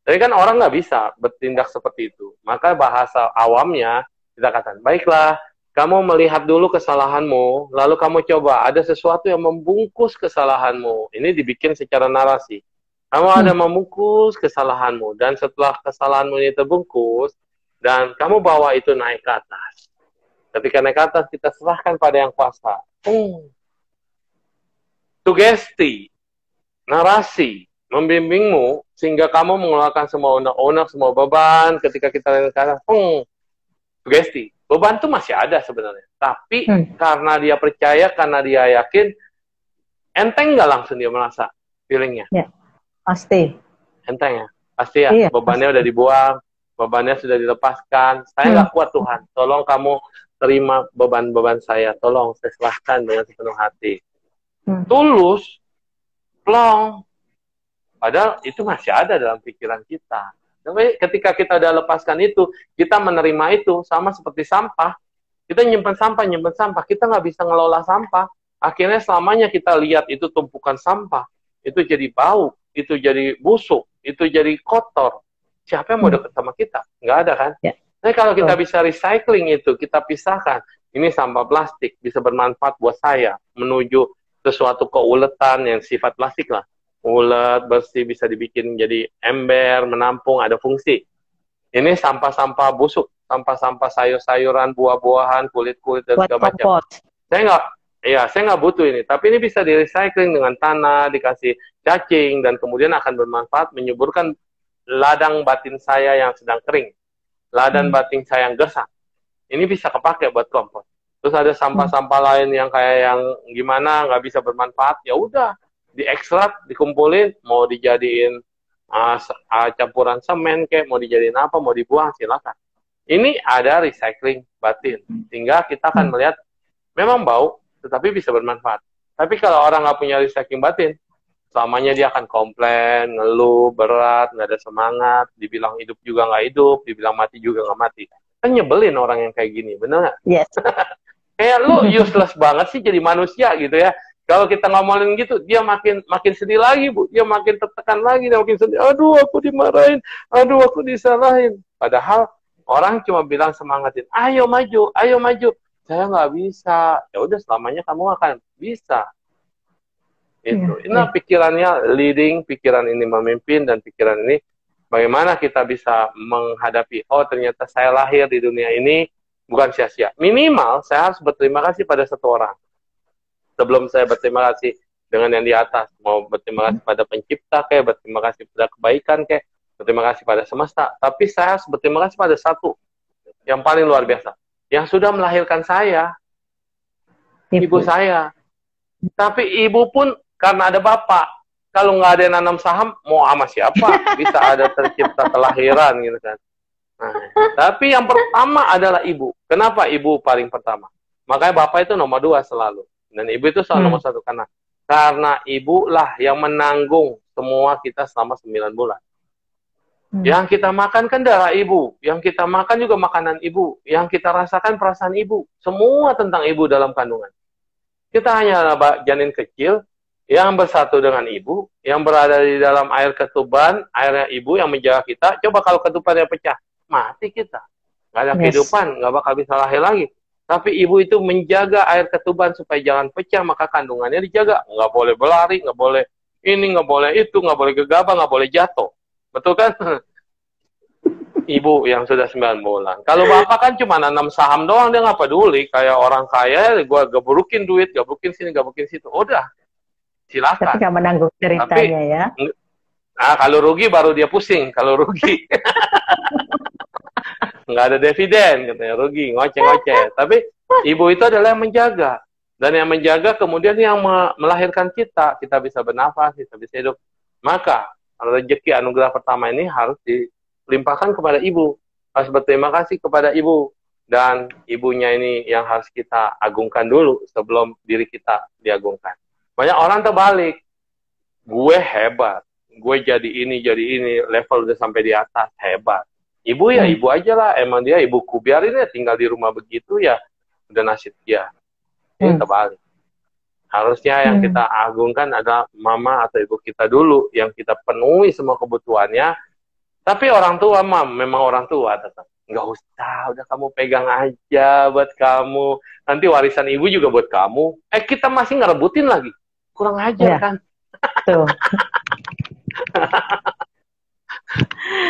Tapi kan orang nggak bisa bertindak seperti itu. Maka bahasa awamnya, kita katakan, baiklah, kamu melihat dulu kesalahanmu, lalu kamu coba, ada sesuatu yang membungkus kesalahanmu. Ini dibikin secara narasi. Kamu ada membungkus kesalahanmu, dan setelah kesalahanmu ini terbungkus, dan kamu bawa itu naik ke atas. Ketika naik ke atas, kita serahkan pada yang kuasa. Sugesti, narasi, membimbingmu, sehingga kamu mengeluarkan semua unek-unek, semua beban, ketika kita naik ke atas, sugesti. Beban itu masih ada sebenarnya. Tapi karena dia percaya, karena dia yakin, enteng nggak langsung dia merasa feelingnya? Ya, pasti. Enteng ya? Pasti ya? Iya, bebannya udah dibuang, bebannya sudah dilepaskan. Saya nggak kuat Tuhan, tolong kamu terima beban-beban saya. Tolong saya serahkan dengan sepenuh hati. Tulus, plong. Padahal itu masih ada dalam pikiran kita. Tapi ketika kita udah lepaskan itu, kita menerima itu, sama seperti sampah. Kita nyimpen sampah, kita nggak bisa ngelola sampah. Akhirnya selamanya kita lihat itu tumpukan sampah, itu jadi bau, itu jadi busuk, itu jadi kotor. Siapa yang mau deket sama kita? Nggak ada kan? Ya. Nah, kalau kita bisa recycling itu, kita pisahkan. Ini sampah plastik, bisa bermanfaat buat saya, menuju sesuatu keuletan yang sifat plastik lah. Ulet, bersih, bisa dibikin jadi ember, menampung, ada fungsi. Ini sampah-sampah busuk, sampah-sampah sayur-sayuran, buah-buahan, kulit-kulit, dan segala macam. Saya nggak butuh ini, tapi ini bisa di-recycling dengan tanah, dikasih cacing, dan kemudian akan bermanfaat menyuburkan ladang batin saya yang sedang kering, ladang batin saya yang gersang. Ini bisa kepake buat kompos. Terus ada sampah-sampah lain yang kayak yang gimana, nggak bisa bermanfaat, ya udah, diekstrak, dikumpulin, mau dijadiin campuran semen, kayak mau dijadiin apa, mau dibuang, silakan. Ini ada recycling batin, sehingga kita akan melihat memang bau, tetapi bisa bermanfaat. Tapi kalau orang nggak punya recycling batin, selamanya dia akan komplain, ngeluh, berat, nggak ada semangat, dibilang hidup juga nggak hidup, dibilang mati juga nggak mati. Kan nyebelin orang yang kayak gini, bener nggak? Yes. Kayak lu useless banget sih jadi manusia gitu ya. Kalau kita ngomongin gitu, dia makin sedih lagi, Bu. Dia makin tertekan lagi, dia makin sedih. Aduh, aku dimarahin. Aduh, aku disalahin. Padahal orang cuma bilang semangatin, ayo maju, ayo maju. Saya nggak bisa. Ya udah, selamanya kamu akan bisa. Itu. Nah, pikirannya leading, pikiran ini memimpin, dan pikiran ini bagaimana kita bisa menghadapi, oh ternyata saya lahir di dunia ini bukan sia-sia. Minimal, saya harus berterima kasih pada satu orang. Sebelum saya berterima kasih dengan yang di atas, mau berterima kasih pada pencipta, kayak berterima kasih pada kebaikan, kayak berterima kasih pada semesta, tapi saya harus berterima kasih pada satu yang paling luar biasa, yang sudah melahirkan saya, ibu saya. Tapi ibu pun karena ada bapak, kalau nggak ada yang nanam saham, mau sama siapa? Bisa ada tercipta kelahiran gitu kan. Nah, tapi yang pertama adalah ibu. Kenapa ibu paling pertama? Makanya bapak itu nomor 2 selalu. Dan ibu itu selalu nomor 1. Karena ibu lah yang menanggung semua kita selama 9 bulan. Yang kita makan kan darah ibu. Yang kita makan juga makanan ibu. Yang kita rasakan perasaan ibu. Semua tentang ibu dalam kandungan. Kita hanya janin kecil yang bersatu dengan ibu, yang berada di dalam air ketuban, airnya ibu yang menjaga kita. Coba kalau ketubannya pecah, mati kita. Nggak ada kehidupan, nggak bakal bisa lahir lagi. Tapi ibu itu menjaga air ketuban supaya jangan pecah, maka kandungannya dijaga. Nggak boleh berlari, nggak boleh ini, nggak boleh itu, nggak boleh gegabah, nggak boleh jatuh. Betul kan? Ibu yang sudah 9 bulan. Kalau bapak kan cuma nanam saham doang, dia nggak peduli. Kayak orang kaya, gue gebrukin duit, gebrukin sini, gebrukin situ. Udah. Silakan. Tapi nggak menanggung ceritanya ya. Nah, kalau rugi baru dia pusing. Kalau rugi nggak ada dividen, katanya rugi, ngoceh-ngoceh. Tapi ibu itu adalah yang menjaga, dan yang menjaga kemudian yang melahirkan kita. Kita bisa bernafas, kita bisa hidup. Maka rezeki anugerah pertama ini harus dilimpahkan kepada ibu. Harus berterima kasih kepada ibu, dan ibunya ini yang harus kita agungkan dulu sebelum diri kita diagungkan. Banyak orang terbalik, gue hebat, gue jadi ini, level udah sampai di atas, hebat. Ibu ya ibu aja lah, emang dia ibuku, biarin ya tinggal di rumah begitu ya, udah nasib dia. Ini terbalik. Harusnya yang kita agungkan adalah mama atau ibu kita dulu, yang kita penuhi semua kebutuhannya. Tapi orang tua, memang orang tua tetap. Nggak usah, udah kamu pegang aja buat kamu. Nanti warisan ibu juga buat kamu. Kita masih ngerebutin lagi. Kurang ajar kan? Tuh.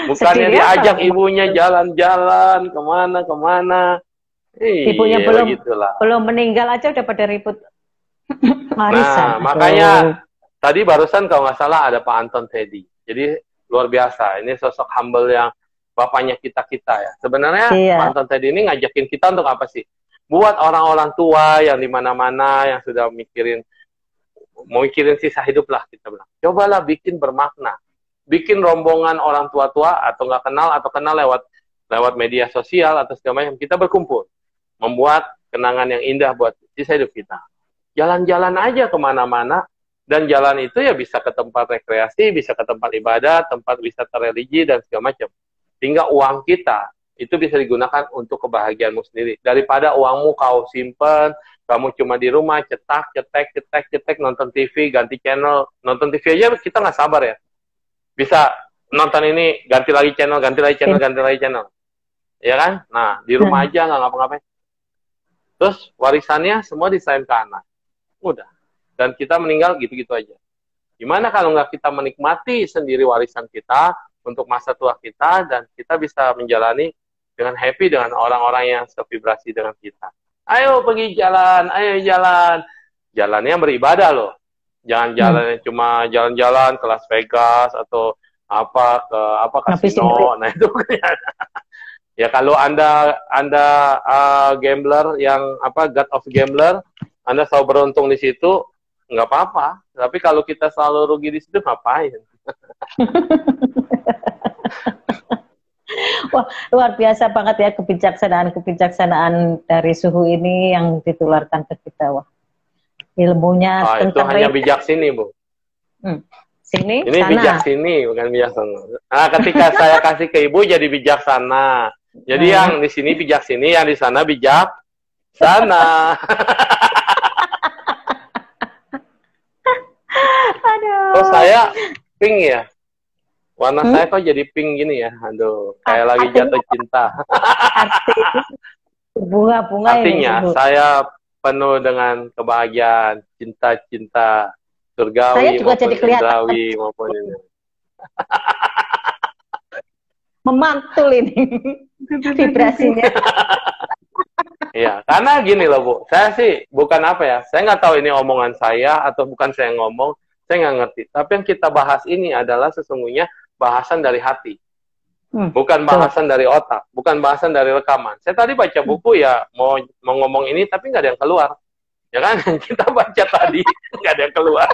Bukannya diajak ibunya jalan-jalan kemana. Ibunya belum meninggal aja udah pada ribut Nah, warisan. makanya tadi barusan kalau nggak salah ada Pak Anton Teddy. Jadi luar biasa. Ini sosok humble yang bapaknya kita ya. Sebenarnya Pak Anton Teddy ini ngajakin kita untuk apa sih? Buat orang-orang tua yang di mana-mana yang sudah mau mikirin sisa hidup lah, kita bilang. Cobalah bikin bermakna. Bikin rombongan orang tua-tua atau nggak kenal atau kenal lewat media sosial atau segala macam. Kita berkumpul. Membuat kenangan yang indah buat sisa hidup kita. Jalan-jalan aja kemana-mana. Dan jalan itu ya bisa ke tempat rekreasi, bisa ke tempat ibadah, tempat wisata religi, dan segala macam. Sehingga uang kita itu bisa digunakan untuk kebahagiaanmu sendiri. Daripada uangmu kau simpen, kamu cuma di rumah cetek, nonton TV, ganti channel. Nonton TV aja kita nggak sabar ya. Bisa nonton ini, ganti lagi channel. Ya kan? Nah, di rumah aja nggak ngapa-ngapain. Terus warisannya semua diserahin ke anak. Udah. Dan kita meninggal gitu-gitu aja. Gimana kalau nggak kita menikmati sendiri warisan kita untuk masa tua kita, dan kita bisa menjalani dengan happy dengan orang-orang yang sevibrasi dengan kita. Ayo pergi jalan, ayo jalan. Jalannya beribadah loh. Jangan jalannya cuma jalan-jalan ke Las Vegas atau kasino. Nah itu ya kalau Anda gambler yang God of Gambler, Anda selalu beruntung di situ, nggak apa-apa. Tapi kalau kita selalu rugi di situ, ngapain? Wah, luar biasa banget ya kebijaksanaan dari suhu ini yang ditularkan ke kita. Wah, ilmunya tentang itu hanya bijak sini, Bu. Sini, ini sana. Bijak sini, bukan bijak sana. Nah, ketika saya kasih ke Ibu jadi bijaksana. Jadi yang di sini bijak sini, yang di sana bijak sana. Aduh. Oh, saya pink ya. Warna saya kok jadi pink gini ya? Aduh, kayak lagi jatuh cinta. Bunga-bunga artinya saya penuh dengan kebahagiaan, cinta-cinta surgawi maupun indrawi maupun ini. Memantul ini vibrasinya. Iya, karena gini loh Bu, saya sih bukan saya nggak tahu ini omongan saya atau bukan saya ngomong, saya nggak ngerti. Tapi yang kita bahas ini adalah sesungguhnya bahasan dari hati, bukan bahasan dari otak, bukan bahasan dari rekaman. Saya tadi baca buku ya mau ngomong ini tapi nggak ada yang keluar, ya kan? Kita baca tadi nggak ada yang keluar.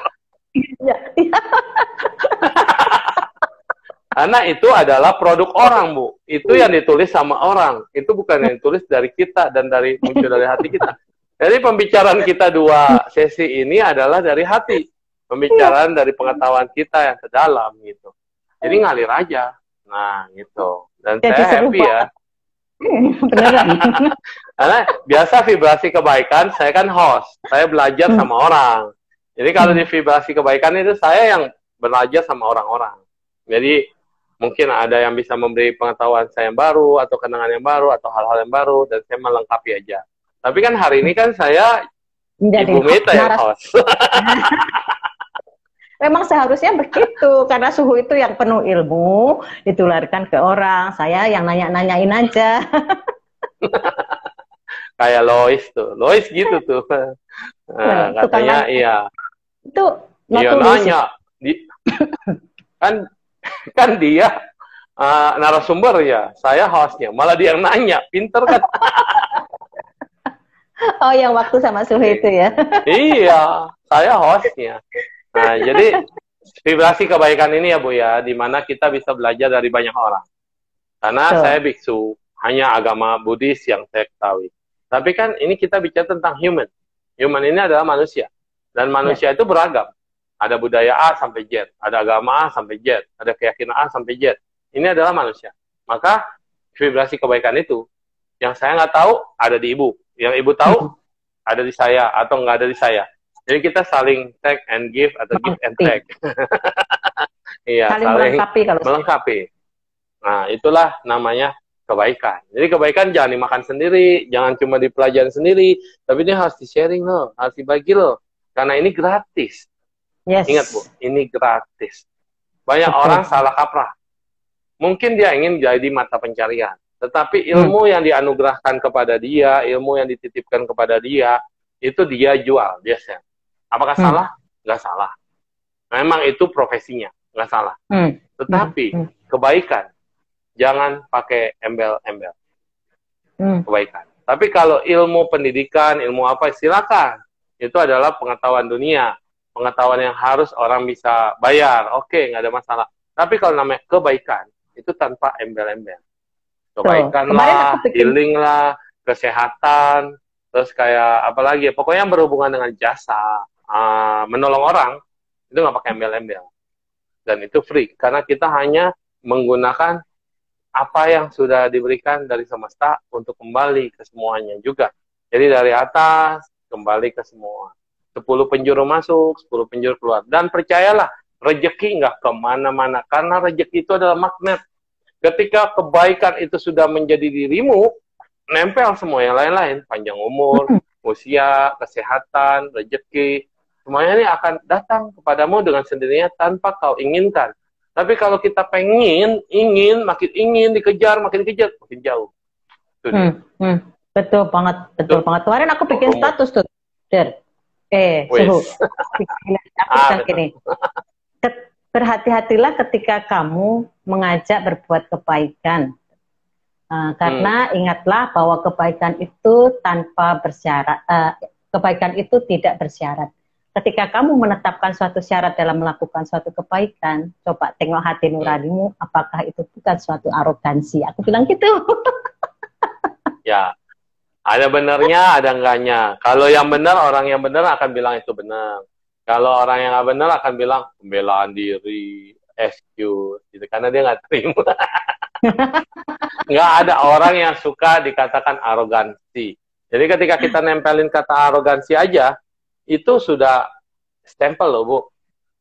Karena itu adalah produk orang, Bu. Itu yang ditulis sama orang. Itu bukan yang ditulis dari kita dan muncul dari hati kita. Jadi pembicaraan kita 2 sesi ini adalah dari hati. Pembicaraan dari pengetahuan kita yang terdalam gitu. Jadi ngalir aja. Nah, gitu. Dan jadi saya happy ya. Beneran. Karena biasa vibrasi kebaikan, saya kan host. Saya belajar sama orang. Jadi kalau di vibrasi kebaikan itu saya yang belajar sama orang-orang. Jadi mungkin ada yang bisa memberi pengetahuan saya yang baru, atau kenangan yang baru, atau hal-hal yang baru, dan saya melengkapi aja. Tapi kan hari ini kan saya Jadi Ibu Mita yang host. Memang seharusnya begitu, karena suhu itu yang penuh ilmu, ditularkan ke orang. Saya yang nanya-nanyain aja. Kayak Lois tuh. Lois gitu tuh. Nah, katanya iya. Itu iya nanya. Kan dia narasumber ya, saya hostnya. Malah dia yang nanya, pinter kan? Oh, yang waktu sama suhu itu ya? Iya, saya hostnya. Nah, jadi vibrasi kebaikan ini ya Bu ya, di mana kita bisa belajar dari banyak orang. Karena saya biksu, hanya agama Buddhis yang saya ketahui. Tapi kan ini kita bicara tentang human. Human ini adalah manusia. Dan manusia itu beragam. Ada budaya A sampai Z, ada agama A sampai Z, ada keyakinan A sampai Z. Ini adalah manusia. Maka vibrasi kebaikan itu, yang saya nggak tahu ada di Ibu. Yang Ibu tahu ada di saya atau nggak ada di saya. Jadi kita saling take and give atau give and take. Iya, saling melengkapi. Nah, itulah namanya kebaikan. Jadi kebaikan jangan dimakan sendiri, jangan cuma dipelajari sendiri, tapi ini harus di-sharing loh, harus dibagi loh. Karena ini gratis. Yes. Ingat Bu, ini gratis. Banyak orang salah kaprah. Mungkin dia ingin jadi mata pencarian, tetapi ilmu yang dianugerahkan kepada dia, ilmu yang dititipkan kepada dia, itu dia jual, dia share. Apakah salah? Nggak salah. Memang itu profesinya, nggak salah. Tetapi kebaikan, jangan pakai embel-embel. Kebaikan. Tapi kalau ilmu pendidikan, ilmu apa, silakan. Itu adalah pengetahuan dunia. Pengetahuan yang harus orang bisa bayar. Oke, nggak ada masalah. Tapi kalau namanya kebaikan, itu tanpa embel-embel. Kebaikan lah, healing lah, kesehatan, terus kayak apa lagi ya, pokoknya yang berhubungan dengan jasa, menolong orang, itu nggak pakai embel-embel. Dan itu free, karena kita hanya menggunakan apa yang sudah diberikan dari semesta untuk kembali ke semuanya juga. Jadi dari atas, kembali ke semua. 10 penjuru masuk, 10 penjuru keluar. Dan percayalah, rezeki nggak kemana-mana, karena rezeki itu adalah magnet. Ketika kebaikan itu sudah menjadi dirimu, nempel semua yang lain-lain, panjang umur, usia, kesehatan, rezeki, semuanya ini akan datang kepadamu dengan sendirinya tanpa kau inginkan. Tapi kalau kita makin ingin dikejar, makin jauh. Betul banget. Kemarin aku bikin status tuh, suhu. Gini. Berhati-hatilah ketika kamu mengajak berbuat kebaikan. Karena ingatlah bahwa kebaikan itu tanpa bersyarat, kebaikan itu tidak bersyarat. Ketika kamu menetapkan suatu syarat dalam melakukan suatu kebaikan, coba tengok hati nuranimu, apakah itu bukan suatu arogansi? Aku bilang gitu. Ya, ada benernya, ada enggaknya. Kalau yang benar, orang yang benar akan bilang itu benar. Kalau orang yang nggak benar akan bilang pembelaan diri, excuse, gitu, karena dia nggak terima. Nggak ada orang yang suka dikatakan arogansi. Jadi ketika kita nempelin kata arogansi aja, itu sudah stempel loh Bu.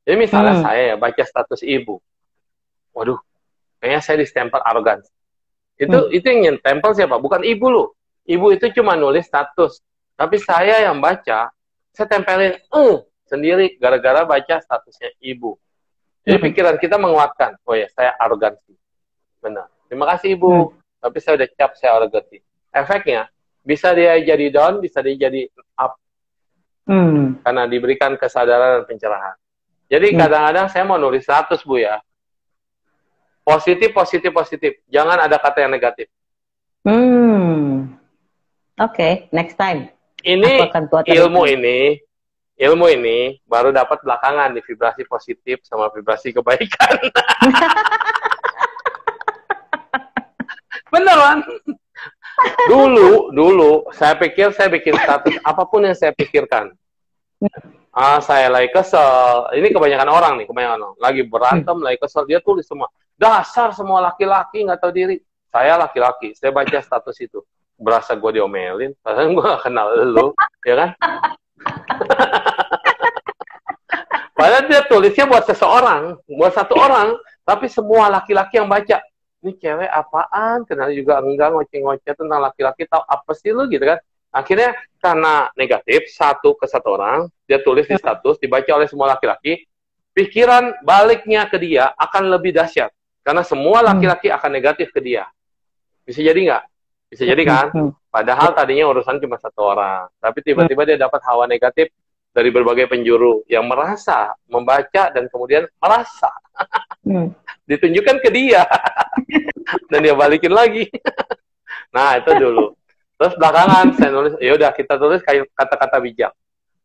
Jadi misalnya saya ya baca status ibu, waduh, kayaknya saya di stempel arogansi. Itu yang nyentempel siapa? Bukan ibu loh. Ibu itu cuma nulis status, tapi saya yang baca, saya tempelin sendiri gara-gara baca statusnya ibu. Jadi pikiran kita menguatkan, oh ya saya arogansi. Benar. Terima kasih Ibu. Tapi saya udah cap saya arogansi. Efeknya bisa dia jadi down, bisa dia jadi up. Karena diberikan kesadaran dan pencerahan. Jadi kadang-kadang saya mau nulis status Bu ya. Positif. Jangan ada kata yang negatif. Oke, next time. Ini ilmu ini baru dapat belakangan di vibrasi positif sama vibrasi kebaikan. Beneran. Dulu saya pikir saya bikin status apapun yang saya pikirkan. Saya lagi kesel. Ini kebanyakan orang nih, lagi berantem, lagi kesel, dia tulis semua. Dasar semua laki-laki nggak tahu diri. Saya laki-laki, saya baca status itu. Berasa gue diomelin, padahal gue gak kenal lu, ya kan? Padahal dia tulisnya buat seseorang, buat satu orang, tapi semua laki-laki yang baca, ini cewek apaan? Kenal juga enggak, ngoceh-ngoceh tentang laki-laki, tahu apa sih lu gitu kan? Akhirnya karena negatif satu ke satu orang, dia tulis di status, dibaca oleh semua laki-laki, pikiran baliknya ke dia akan lebih dahsyat karena semua laki-laki akan negatif ke dia. Bisa jadi nggak? Bisa jadi kan? Padahal tadinya urusan cuma satu orang, tapi tiba-tiba dia dapat hawa negatif dari berbagai penjuru yang merasa membaca dan kemudian merasa ditunjukkan ke dia dan dia balikin lagi. Nah itu dulu. Terus belakangan saya nulis, ya udah kita tulis kayak kata-kata bijak.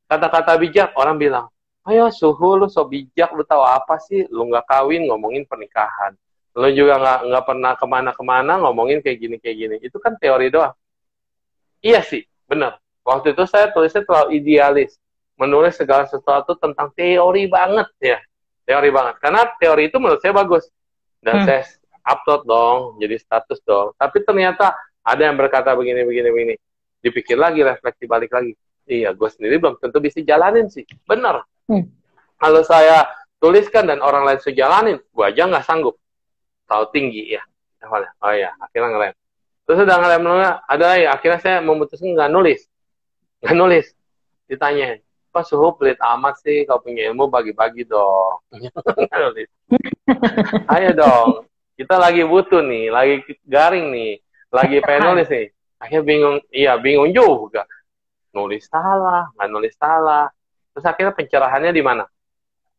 Kata-kata bijak orang bilang, ayo Suhu lu so bijak, lu tahu apa sih? Lu nggak kawin ngomongin pernikahan, lu juga nggak pernah kemana-kemana ngomongin kayak gini. Itu kan teori doang. Iya sih, benar. Waktu itu saya tulisnya terlalu idealis, menulis segala sesuatu tentang teori banget ya, teori banget. Karena teori itu menurut saya bagus dan saya upload dong, jadi status dong. Tapi ternyata ada yang berkata begini. Dipikir lagi, refleksi balik lagi. Iya, gue sendiri belum tentu bisa jalanin sih. Bener. Kalau saya tuliskan dan orang lain sejalanin, gue aja nggak sanggup. Tahu tinggi ya. Oh ya, akhirnya ngerem. Terus udah ngerem, ada ya. Akhirnya saya memutuskan nggak nulis. Ditanyain, Pak Suhu pelit amat sih, kalau punya ilmu bagi-bagi dong. Nggak nulis. Ayo dong. Kita lagi butuh nih, lagi garing nih. Lagi pengen nulis nih. Akhirnya bingung, bingung juga. Nulis salah, nggak nulis salah. Terus akhirnya pencerahannya di mana?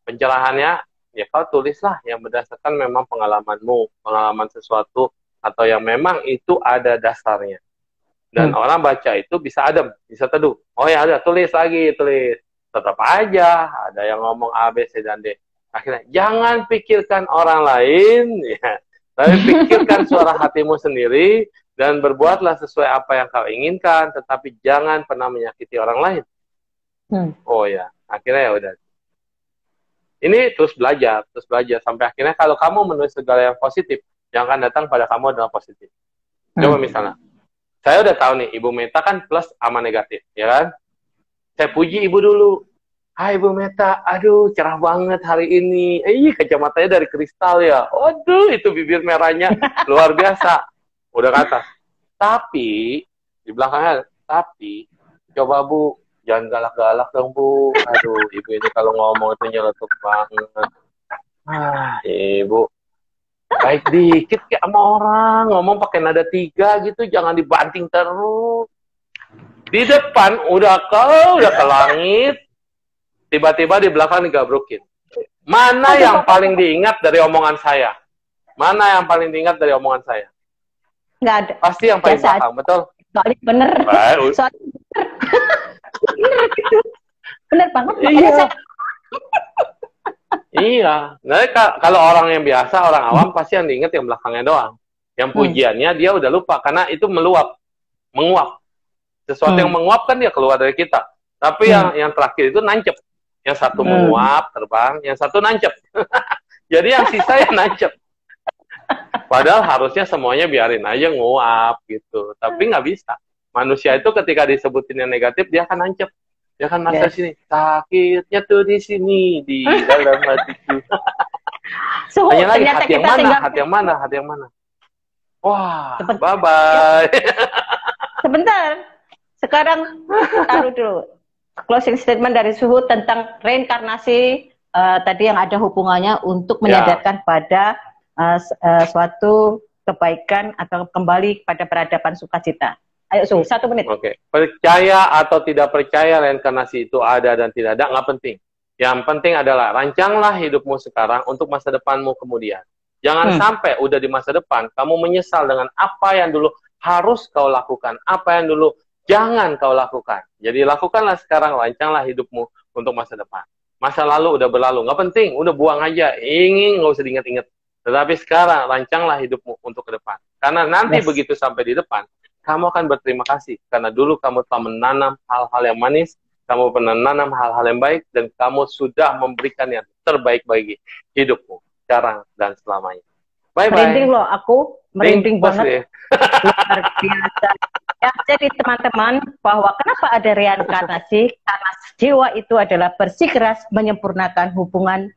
Pencerahannya, ya kau tulislah yang berdasarkan memang pengalamanmu, pengalaman sesuatu, atau yang memang itu ada dasarnya. Dan orang baca itu bisa adem, bisa teduh. Oh ya ada, tulis. Tetap aja, ada yang ngomong A, B, C, dan D. Akhirnya, jangan pikirkan orang lain, ya. Tapi pikirkan suara hatimu sendiri, dan berbuatlah sesuai apa yang kau inginkan, tetapi jangan pernah menyakiti orang lain. Oh ya, akhirnya ya udah. Ini terus belajar, sampai akhirnya kalau kamu menulis segala yang positif, yang akan datang pada kamu adalah positif. Coba misalnya, saya udah tahu nih, Ibu Meta kan plus sama negatif, ya kan? Saya puji Ibu dulu. Hai Ibu Meta, aduh cerah banget hari ini. Kacamatanya dari kristal ya. Aduh, itu bibir merahnya luar biasa. Udah kata. Tapi, di belakangnya, coba Bu, jangan galak-galak dong Bu. Aduh, Ibu ini kalau ngomong itu nyeletuk banget. Ibu, baik dikit kayak sama orang. Ngomong pakai nada 3 gitu, jangan dibanting terus. Di depan, udah ke langit. Tiba-tiba di belakang digabrukin. Mana yang paling diingat dari omongan saya? Nggak ada. Pasti yang paling belakang, betul? Soalnya bener. Bener banget. Iya. Nah, kalau orang yang biasa, orang awam pasti yang diingat yang belakangnya doang. Yang pujiannya dia udah lupa karena itu menguap. Sesuatu yang menguap kan dia keluar dari kita. Tapi yang terakhir itu nancep. Yang satu menguap, terbang, yang satu nancep. Jadi yang sisa yang nancep. Padahal harusnya semuanya biarin aja nguap gitu. Tapi nggak bisa. Manusia itu ketika disebutin yang negatif, dia akan nancep. Dia akan merasa sini. Sakitnya tuh di sini. Di dalam hatiku. Tanya lagi, hati yang mana? Wah, bye-bye. Sebentar. Sekarang, taruh dulu. Closing statement dari Suhu tentang reinkarnasi tadi yang ada hubungannya untuk menyadarkan pada suatu kebaikan atau kembali pada peradaban sukacita. Ayo Suhu, 1 menit. Oke. Percaya atau tidak percaya reinkarnasi itu ada dan tidak ada, nggak penting. Yang penting adalah rancanglah hidupmu sekarang untuk masa depanmu kemudian. Jangan sampai udah di masa depan, kamu menyesal dengan apa yang dulu harus kau lakukan, apa yang dulu jangan kau lakukan. Jadi lakukanlah sekarang, rancanglah hidupmu untuk masa depan. Masa lalu udah berlalu, nggak penting, udah buang aja. Nggak usah diingat-ingat. Tetapi sekarang rancanglah hidupmu untuk ke depan. Karena nanti begitu sampai di depan, kamu akan berterima kasih. Karena dulu kamu telah menanam hal-hal yang manis, kamu pernah menanam hal-hal yang baik, dan kamu sudah memberikan yang terbaik bagi hidupmu sekarang dan selamanya. Bye-bye. Merinding loh, aku merinding banget. Luar biasa. Ya, jadi teman-teman, bahwa kenapa ada reinkarnasi? Karena jiwa itu adalah bersikeras menyempurnakan hubungan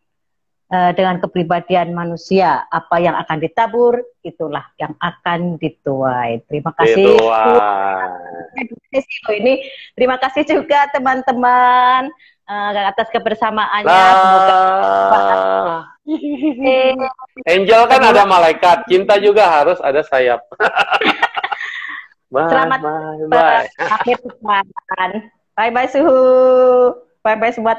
dengan kepribadian manusia. Apa yang akan ditabur, itulah yang akan dituai. Terima kasih. Ini terima kasih juga teman-teman atas kebersamaannya. Semoga Angel kan ada malaikat, cinta juga harus ada sayap. Selamat bye. akhir pekan. Bye bye Suhu. Bye bye semua.